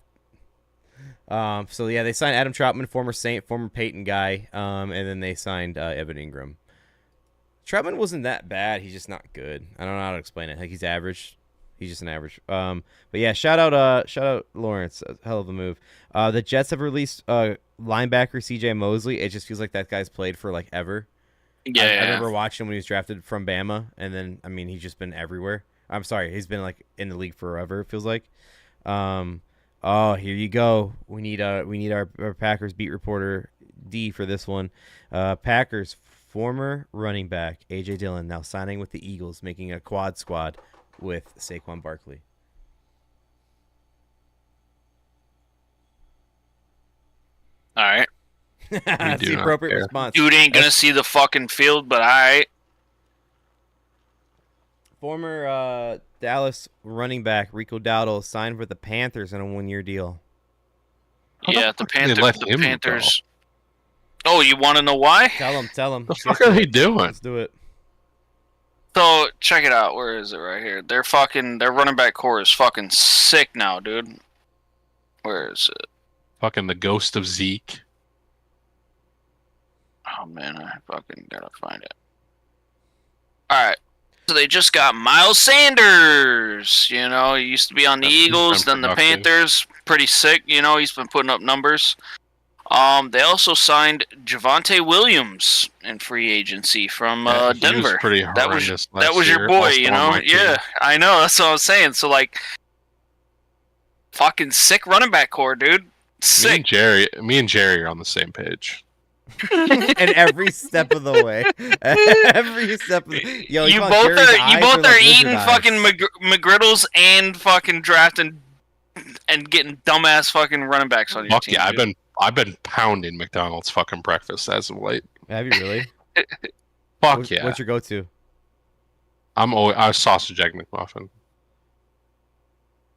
So, yeah, they signed Adam Troutman, former Saint, former Peyton guy, and then they signed Evan Ingram. Troutman wasn't that bad. He's just not good. I don't know how to explain it. Like, he's average. He's just an average. But yeah, shout out Lawrence. Hell of a move. The Jets have released linebacker C.J. Mosley. It just feels like that guy's played for like ever. Yeah, I remember watching him when he was drafted from Bama, and then I mean he's just been everywhere. I'm sorry, he's been like in the league forever. It feels like. Oh, here you go. We need our Packers beat reporter D for this one. Packers former running back A.J. Dillon now signing with the Eagles, making a quad squad with Saquon Barkley. All right. That's the appropriate response. Dude ain't gonna see the fucking field, but all right. Former Dallas running back Rico Dowdle signed with the Panthers on a 1-year deal. Yeah, the Panthers. Oh, you want to know why? Tell him. The fuck are they doing? Let's do it. So check it out. Where is it? Right here. Their running back core is fucking sick now, dude. Where is it? Fucking the ghost of Zeke. Oh man, I fucking gotta find it. All right. So they just got Miles Sanders. You know, he used to be on the Eagles, then the Panthers. Pretty sick. You know, he's been putting up numbers. They also signed Javonte Williams in free agency from Denver. Was pretty horrendous that was your boy, you know? Yeah, I know. That's what I was saying. So, like, fucking sick running back core, dude. Sick. Me and Jerry are on the same page. And every step of the way, every step of the... Yo, you both are eating fucking McGriddles and fucking drafting and getting dumbass fucking running backs on your team. Yeah, I've been pounding McDonald's fucking breakfast as of late. Have you really? Fuck yeah. What's your go-to? I sausage egg McMuffin.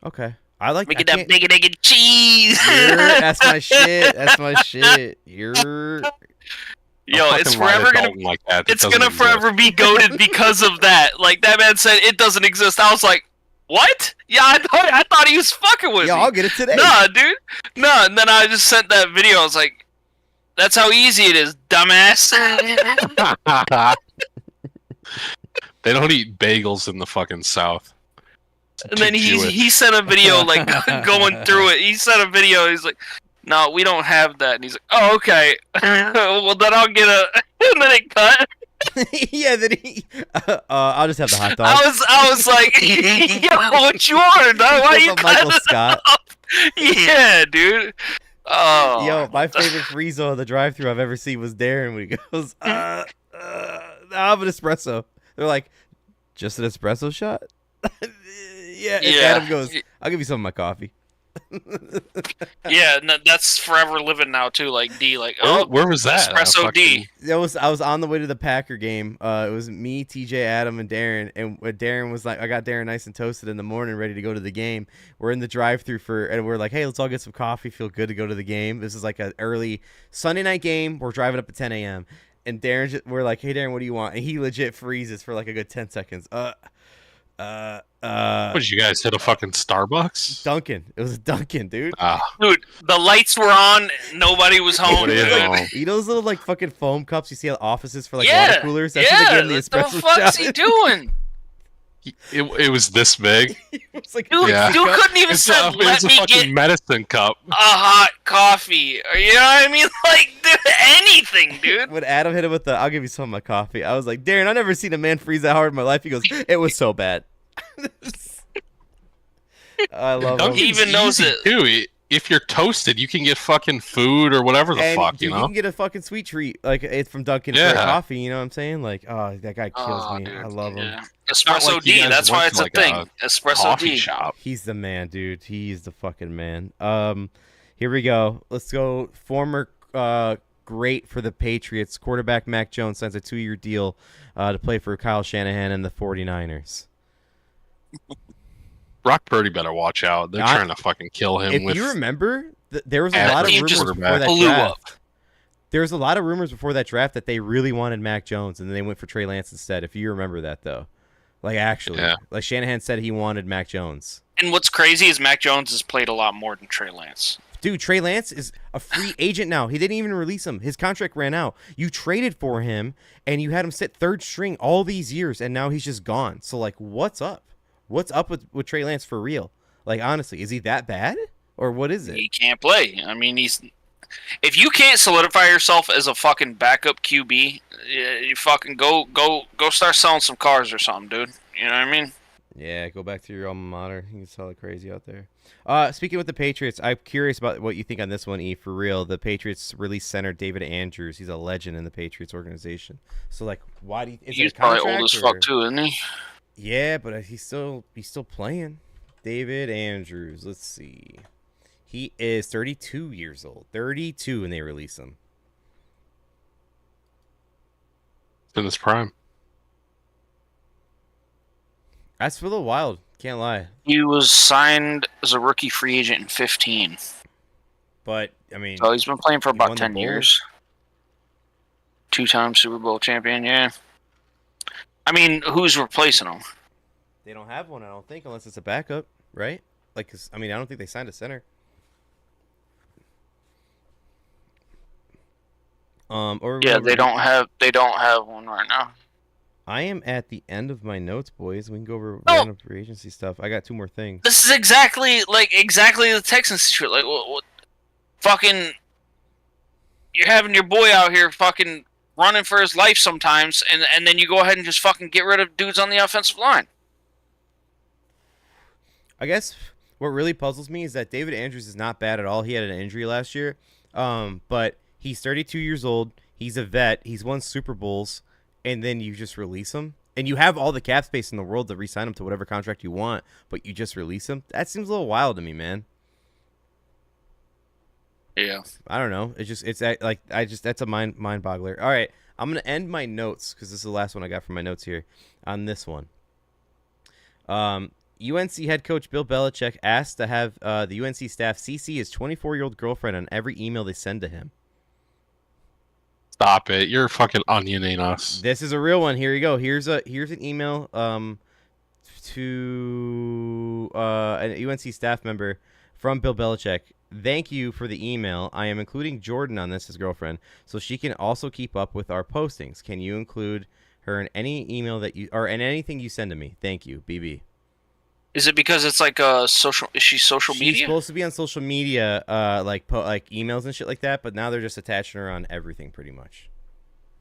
Okay. I like Make it that bacon, egg, and cheese. That's my shit. That's my shit. Yo, it's forever gonna like that. It's gonna forever be goated because of that. Like that man said, it doesn't exist. I was like, what? Yeah, I thought he was fucking with me. I'll get it today. Nah, dude. Nah, and then I just sent that video. I was like, that's how easy it is, dumbass. They don't eat bagels in the fucking South. And then he sent a video like going through it. He sent a video. He's like, "No, we don't have that." And he's like, "Oh, okay. Well, then I'll get a." And then it cut. Yeah, then I'll just have the hot dog. I was like, "Yo, what you ordered? Why you Michael Scott? Yeah, dude. Oh, yo, my favorite free zone of the drive-thru I've ever seen was Darren when he goes, "I'll have an espresso." They're like, "Just an espresso shot?" Yeah, and Adam goes, "I'll give you some of my coffee." Yeah, no, that's forever living now too. Like D, like where was that? Espresso D. I was on the way to the Packer game. It was me, TJ, Adam, and Darren. And Darren was like, I got Darren nice and toasted in the morning, ready to go to the game. We're in the drive-thru and we're like, hey, let's all get some coffee. Feel good to go to the game. This is like an early Sunday night game. We're driving up at 10 a.m. And we're like, hey, Darren, what do you want? And he legit freezes for like a good 10 seconds. What did you guys hit a fucking Starbucks? Dunkin'. It was a Dunkin', dude. Dude, the lights were on. Nobody was home. You know those little like fucking foam cups you see at offices for like water coolers? That's what they give him the espresso what the fuck's he doing? It was this big. It's like, dude couldn't even say, let me get medicine cup. A hot coffee. You know what I mean? Like, dude, anything, dude. When Adam hit him with I'll give you some of my coffee, I was like, Darren, I've never seen a man freeze that hard in my life. He goes, it was so bad. I love him. He even knows it. Too. If you're toasted, you can get fucking food or whatever the fuck, dude, you know? You can get a fucking sweet treat, like it's from Dunkin' for coffee, you know what I'm saying? Like, oh, that guy kills me. Dude, I love him. Espresso like D, that's why it's a thing. Espresso D. Shop. He's the man, dude. He's the fucking man. Here we go. Let's go. Former great for the Patriots, quarterback Mac Jones signs a 2-year deal to play for Kyle Shanahan and the 49ers. Brock Purdy better watch out. They're I- trying to fucking kill him. If with you remember, there was a average lot of team rumors just before that blew draft. up. There was a lot of rumors before that draft that they really wanted Mac Jones, and then they went for Trey Lance instead. If you remember that, though, like actually, Yeah. like Shanahan said he wanted Mac Jones. And what's crazy is Mac Jones has played a lot more than Trey Lance. Dude, Trey Lance is a free agent now. He didn't even release him. His contract ran out. You traded for him, and you had him sit third string all these years, and now he's just gone. So, like, what's up? What's up with Trey Lance for real? Like, honestly, is he that bad? Or what is it? He can't play. I mean, if you can't solidify yourself as a fucking backup QB, you fucking go start selling some cars or something, dude. You know what I mean? Yeah, go back to your alma mater. You can sell it crazy out there. Speaking with the Patriots, I'm curious about what you think on this one, E. For real, the Patriots released center David Andrews. He's a legend in the Patriots organization. So, like, why do you? Is He's it a probably contract, old as or- fuck too, isn't he? Yeah, but he's still playing. David Andrews. Let's see. He is 32 years old. 32, and they release him. It's in his prime. That's for the wild. Can't lie. He was signed as a rookie free agent in 15. But I mean, So he's been playing for He won about the 10 Bowl? years. 2-time Super Bowl champion, yeah. I mean, who's replacing him? they don't have one. I don't think, unless it's a backup, right? Like, 'cause, I mean, I don't think they signed a center. Or Yeah, they don't have one right now. I am at the end of my notes, boys. We can go over No. random free agency stuff. I got 2 more things. This is exactly the Texans situation. Like, what fucking, you're having your boy out here fucking running for his life sometimes, and then you go ahead and just fucking get rid of dudes on the offensive line. I guess what really puzzles me is that David Andrews is not bad at all. He had an injury last year, but he's 32 years old. He's a vet. He's won Super Bowls, and then you just release him. And you have all the cap space in the world to re-sign him to whatever contract you want, but you just release him? That seems a little wild to me, man. Yeah. I don't know. That's a mind boggler. All right, I'm gonna end my notes because this is the last one I got from my notes here on this one. UNC head coach Bill Belichick asked to have the UNC staff CC his 24-year-old girlfriend on every email they send to him. Stop it! You're fucking onioning us. This is a real one. Here you go. Here's an email to an UNC staff member from Bill Belichick. Thank you for the email. I am including Jordan on this, his girlfriend, so she can also keep up with our postings. Can you include her in any email that you or in anything you send to me? Thank you, BB. Is it because it's like social? Is she social She's media? supposed to be on social media, like emails and shit like that, but now they're just attaching her on everything, pretty much.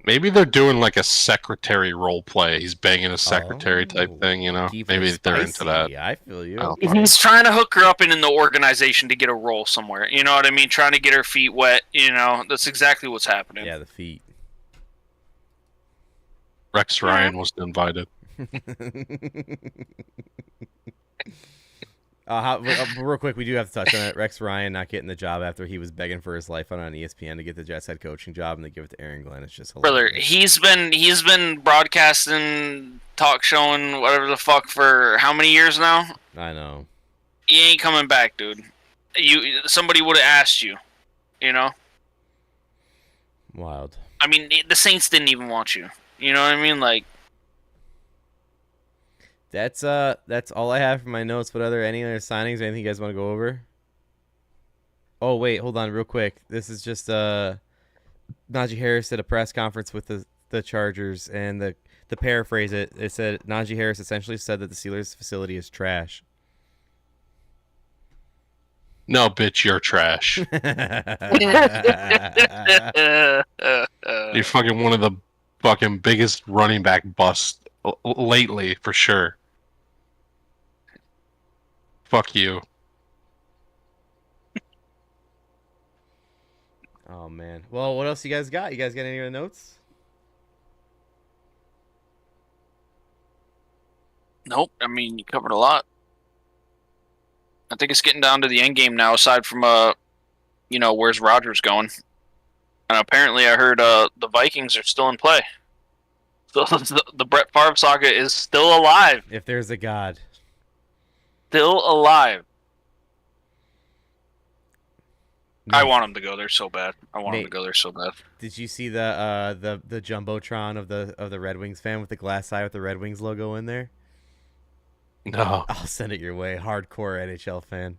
Maybe they're doing like a secretary role play. He's banging a secretary type thing, you know? Keep Maybe it they're into spicy. that. I feel you. Oh. He's trying to hook her up in the organization to get a role somewhere. You know what I mean? Trying to get her feet wet. You know, that's exactly what's happening. Yeah, the feet. Rex Ryan wasn't invited. Real quick, we do have to touch on it. Rex Ryan not getting the job after he was begging for his life on ESPN to get the Jets head coaching job, and they give it to Aaron Glenn. It's just Brother, hilarious. he's been broadcasting, talk showing, whatever the fuck for how many years now? I know. He ain't coming back, dude. Somebody would have asked you. You know? Wild. I mean, the Saints didn't even want you. You know what I mean? Like, That's all I have for my notes. What any other signings or anything you guys want to go over? Oh wait, hold on real quick. This is just Najee Harris at a press conference with the Chargers, and the paraphrase it said Najee Harris essentially said that the Steelers facility is trash. No, bitch, you're trash. You're fucking one of the fucking biggest running back busts lately, for sure. Fuck you. Oh man. Well, what else you guys got? You guys got any other notes? nope. I mean, you covered a lot. I think it's getting down to the end game now. Aside from where's Rodgers going? And apparently, I heard the Vikings are still in play. So the Brett Favre saga is still alive. If there's a God. Still alive. I Nate, want him to go there so bad. I want him to Nate, go there so bad. did you see the jumbotron of the Red Wings fan with the glass eye with the Red Wings logo in there? No. I'll send it your way. Hardcore NHL fan.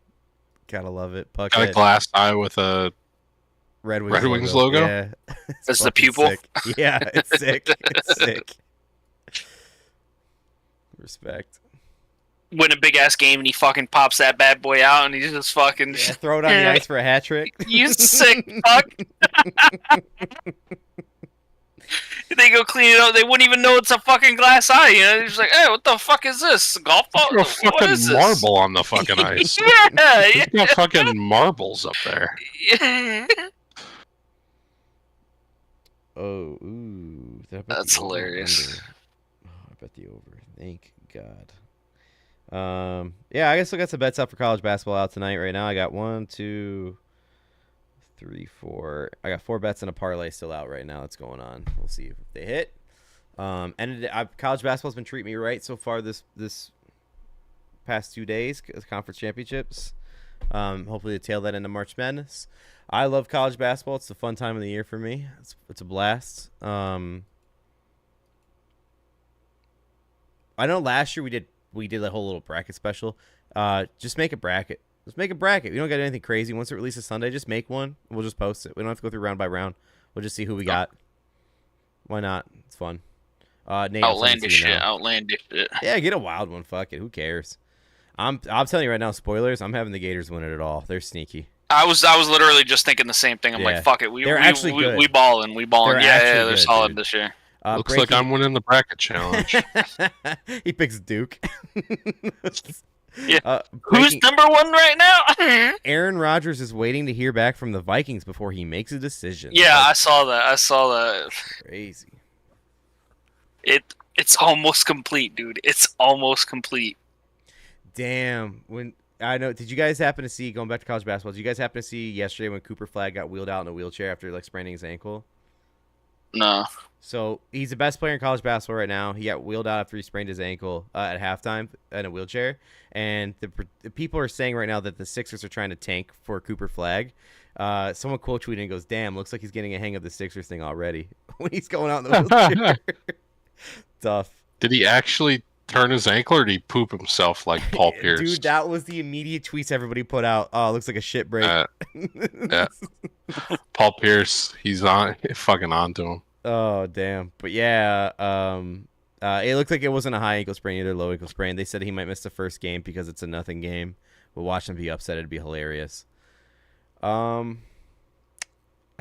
Gotta love it. Puck Got a head. glass eye with a Red Red Wings logo? Yeah. It's That's the fucking pupil? sick. Yeah, it's sick. It's sick. Respect. Win a big ass game and he fucking pops that bad boy out and he's just fucking Yeah, throw it on the ice for a hat trick. You sick fuck. They go clean it up. They wouldn't even know it's a fucking glass eye. You know, they're just like, hey, what the fuck is this? Golf ball? Throw a What fucking is this? marble on the fucking ice. Yeah, He's got fucking marbles up there. yeah. Oh, ooh. Did I bet That's the over or hilarious. under? Oh, I bet the over. Thank God. Yeah, I guess I got some bets out for college basketball out tonight. Right now, I got 1, 2, 3, 4. I got 4 bets and a parlay still out right now. That's going on. We'll see if they hit. College basketball's been treating me right so far this past 2 days. Conference championships. Hopefully they tail that into March Madness. I love college basketball. It's the fun time of the year for me. It's a blast. I know last year we did a whole little bracket special. Just make a bracket. Just make a bracket. We don't got anything crazy. Once it releases Sunday, just make one. We'll just post it. We don't have to go through round by round. We'll just see who we got. Why not? It's fun. Nate, Outlandish shit. Outlandish shit. yeah, get a wild one. Fuck it. Who cares? I'm telling you right now, spoilers. I'm having the Gators win it at all. They're sneaky. I was literally just thinking the same thing. I'm Yeah. like, fuck it. They're actually good. We balling. We balling. They're Yeah, actually they're good, solid dude. this year. Looks like I'm winning the bracket challenge. He picks Duke. Yeah. Who's Who's number one right now? Aaron Rodgers is waiting to hear back from the Vikings before he makes a decision. Yeah, I That's saw that. I saw that. crazy. It's almost complete, dude. It's almost complete. Damn. Did you guys happen to see, going back to college basketball, did you guys happen to see yesterday when Cooper Flagg got wheeled out in a wheelchair after like spraining his ankle? No. So he's the best player in college basketball right now. He got wheeled out after he sprained his ankle at halftime in a wheelchair. And the people are saying right now that the Sixers are trying to tank for Cooper Flagg. Someone quote tweeted and goes, "Damn, looks like he's getting a hang of the Sixers thing already when he's going out in the wheelchair." Tough. Did he actually turn his ankle or did he poop himself like Paul Pierce? Dude, that was the immediate tweets everybody put out. Oh, it looks like a shit break. Yeah. Paul Pierce, he's fucking onto him. Oh, damn. But yeah, it looked like it wasn't a high ankle sprain, either low ankle sprain. They said he might miss the first game because it's a nothing game. But watch him be upset. It'd be hilarious. I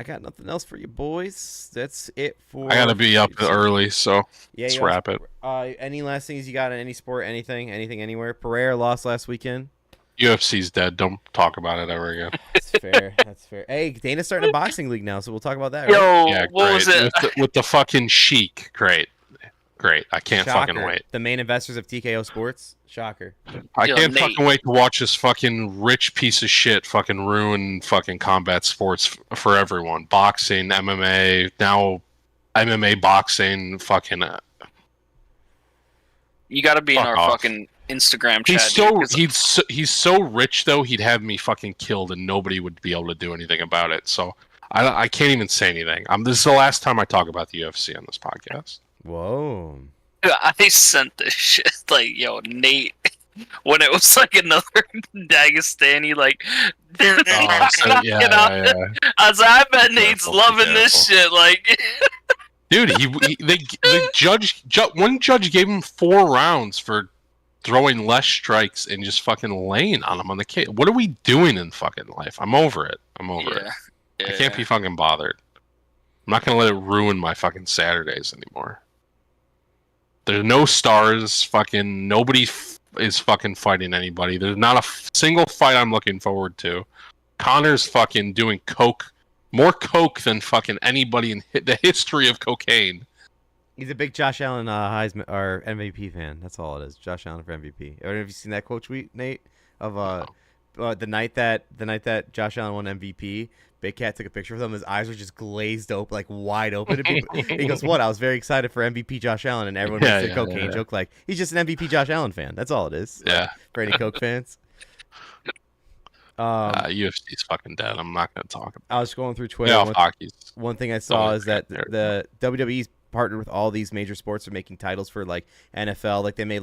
got nothing else for you boys. That's it for... I gotta be up early, so yeah, let's wrap it. Any last things you got in any sport, anything, anywhere? Pereira lost last weekend. UFC's dead. Don't talk about it ever again. That's fair. That's fair. Hey, Dana's starting a boxing league now, so we'll talk about that. Right? Yo, Yeah, what great. was it? With the fucking Sheik. Great. I can't Shocker. fucking wait. The main investors of TKO Sports. Shocker. I Yo, can't Nate. fucking wait to watch this fucking rich piece of shit fucking ruin fucking combat sports for everyone. Boxing, MMA, now MMA boxing, fucking... You got to be in Fuck our off. fucking Instagram chat. He's dude, 'cause he's so rich though. He'd have me fucking killed, and nobody would be able to do anything about it. So I can't even say anything. This is the last time I talk about the UFC on this podcast. Whoa. I sent this shit like, yo, Nate, when it was like another Dagestani, like, Yeah. I was like, I bet Nate's Careful, be loving this shit. Like, Dude, the one judge gave him 4 rounds for throwing less strikes and just fucking laying on him on the cage. What are we doing in fucking life? I'm over it. I can't be fucking bothered. I'm not gonna let it ruin my fucking Saturdays anymore. There's no stars. Fucking nobody is fucking fighting anybody. There's not a single fight I'm looking forward to. Connor's fucking doing coke, more coke than fucking anybody in the history of cocaine. He's a big Josh Allen Heisman or MVP fan. That's all it is. Josh Allen for MVP. Have you seen that quote tweet, Nate? Of the night that Josh Allen won MVP, Big Cat took a picture of him. His eyes were just glazed open, like wide open. And he goes, "What? I was very excited for MVP Josh Allen," and everyone makes the cocaine joke like he's just an MVP Josh Allen fan. That's all it is. Yeah. Like, for any Coke fans. UFC's fucking dead. I'm not gonna talk about. I was going through Twitter. One thing I saw is that the WWE's partnered with all these major sports for making titles for like NFL. Like they made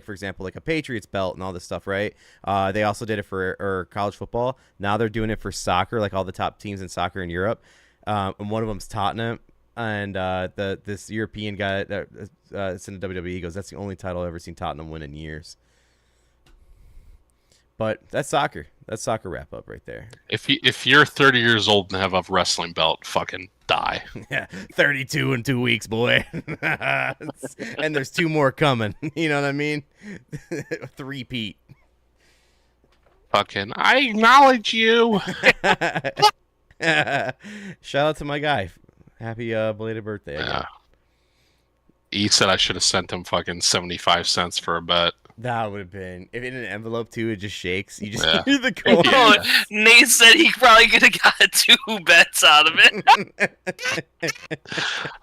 for example like a Patriots belt and all this stuff, right? They also did it for college football. Now they're doing it for soccer, like all the top teams in soccer in Europe. And one of them's Tottenham. And this European guy that's in the WWE goes, "That's the only title I've ever seen Tottenham win in years." But that's soccer. That's soccer wrap up right there. If you're 30 years old and have a wrestling belt, fucking die. Yeah, 32 in 2 weeks, boy. And there's 2 more coming. You know what I mean? 3-peat. Fucking, I acknowledge you. Shout out to my guy. Happy belated birthday. Yeah. He said I should have sent him fucking 75 cents for a bet. That would have been, if in an envelope too, it just shakes. You just Yeah. hear the coin. Oh, Nate said he probably could have got 2 bets out of it.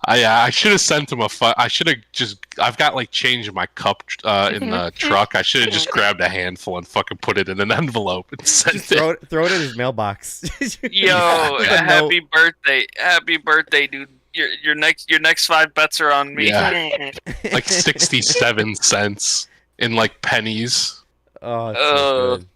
I should have sent him I should have just. I've got like change in my cup in the truck. I should have just grabbed a handful and fucking put it in an envelope and sent Just it. throw it in his mailbox. Yo, With a happy birthday, dude! Your next 5 bets are on me. Yeah. Like 67 cents in like pennies. Oh, it's so good.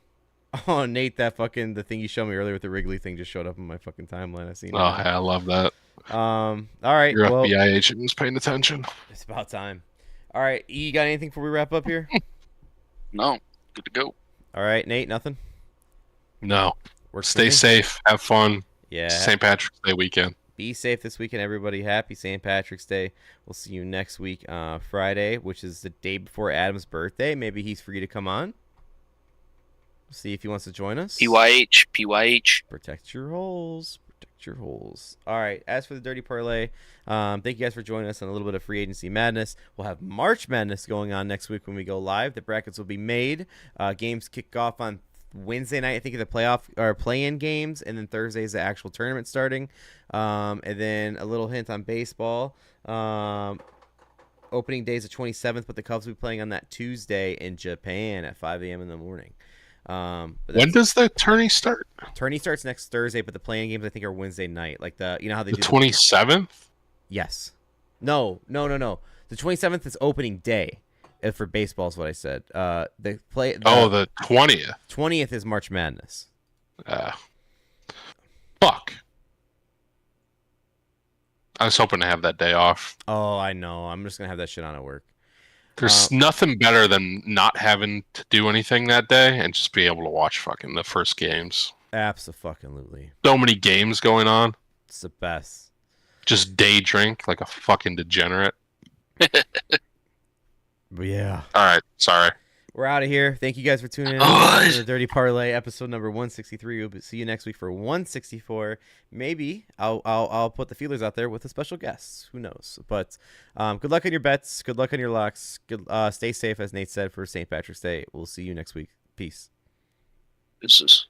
Oh, Nate, the thing you showed me earlier with the Wrigley thing just showed up in my fucking timeline. I seen it. Oh, yeah, I love that. All right. Your well, FBI agent was paying attention. it's about time. All right, you got anything before we wrap up here? No, good to go. All right, Nate, nothing. No. Works for Stay me? safe. Have fun. Yeah. St. Patrick's Day weekend. Be safe this weekend, everybody. Happy St. Patrick's Day. We'll see you next week, Friday, which is the day before Adam's birthday. Maybe he's free to come on. See if he wants to join us. PYH. Protect your holes. Protect your holes. All right. As for the Dirty Parlay, thank you guys for joining us on a little bit of free agency madness. We'll have March Madness going on next week when we go live. The brackets will be made. Games kick off on Wednesday night, I think, of the playoff or play-in games, and then Thursday is the actual tournament starting. And then a little hint on baseball. Opening day is the 27th, but the Cubs will be playing on that Tuesday in Japan at 5 a.m. in the morning. When does the tourney start? Tourney starts next Thursday, but the playing games I think are Wednesday night. Like how they The do 27th? Yes. No. The 27th is opening day. For baseball is what I said. The 20th. 20th is March Madness. Fuck. I was hoping to have that day off. Oh, I know. I'm just gonna have that shit on at work. There's nothing better than not having to do anything that day and just be able to watch fucking the first games. Absolutely. So many games going on. It's the best. Just day drink like a fucking degenerate. But yeah. All right. Sorry. We're out of here. Thank you guys for tuning in to the Dirty Parlay episode number 163. We'll see you next week for 164. Maybe I'll put the feelers out there with a special guest. Who knows? But good luck on your bets. Good luck on your locks. Stay safe, as Nate said, for St. Patrick's Day. We'll see you next week. Peace. This is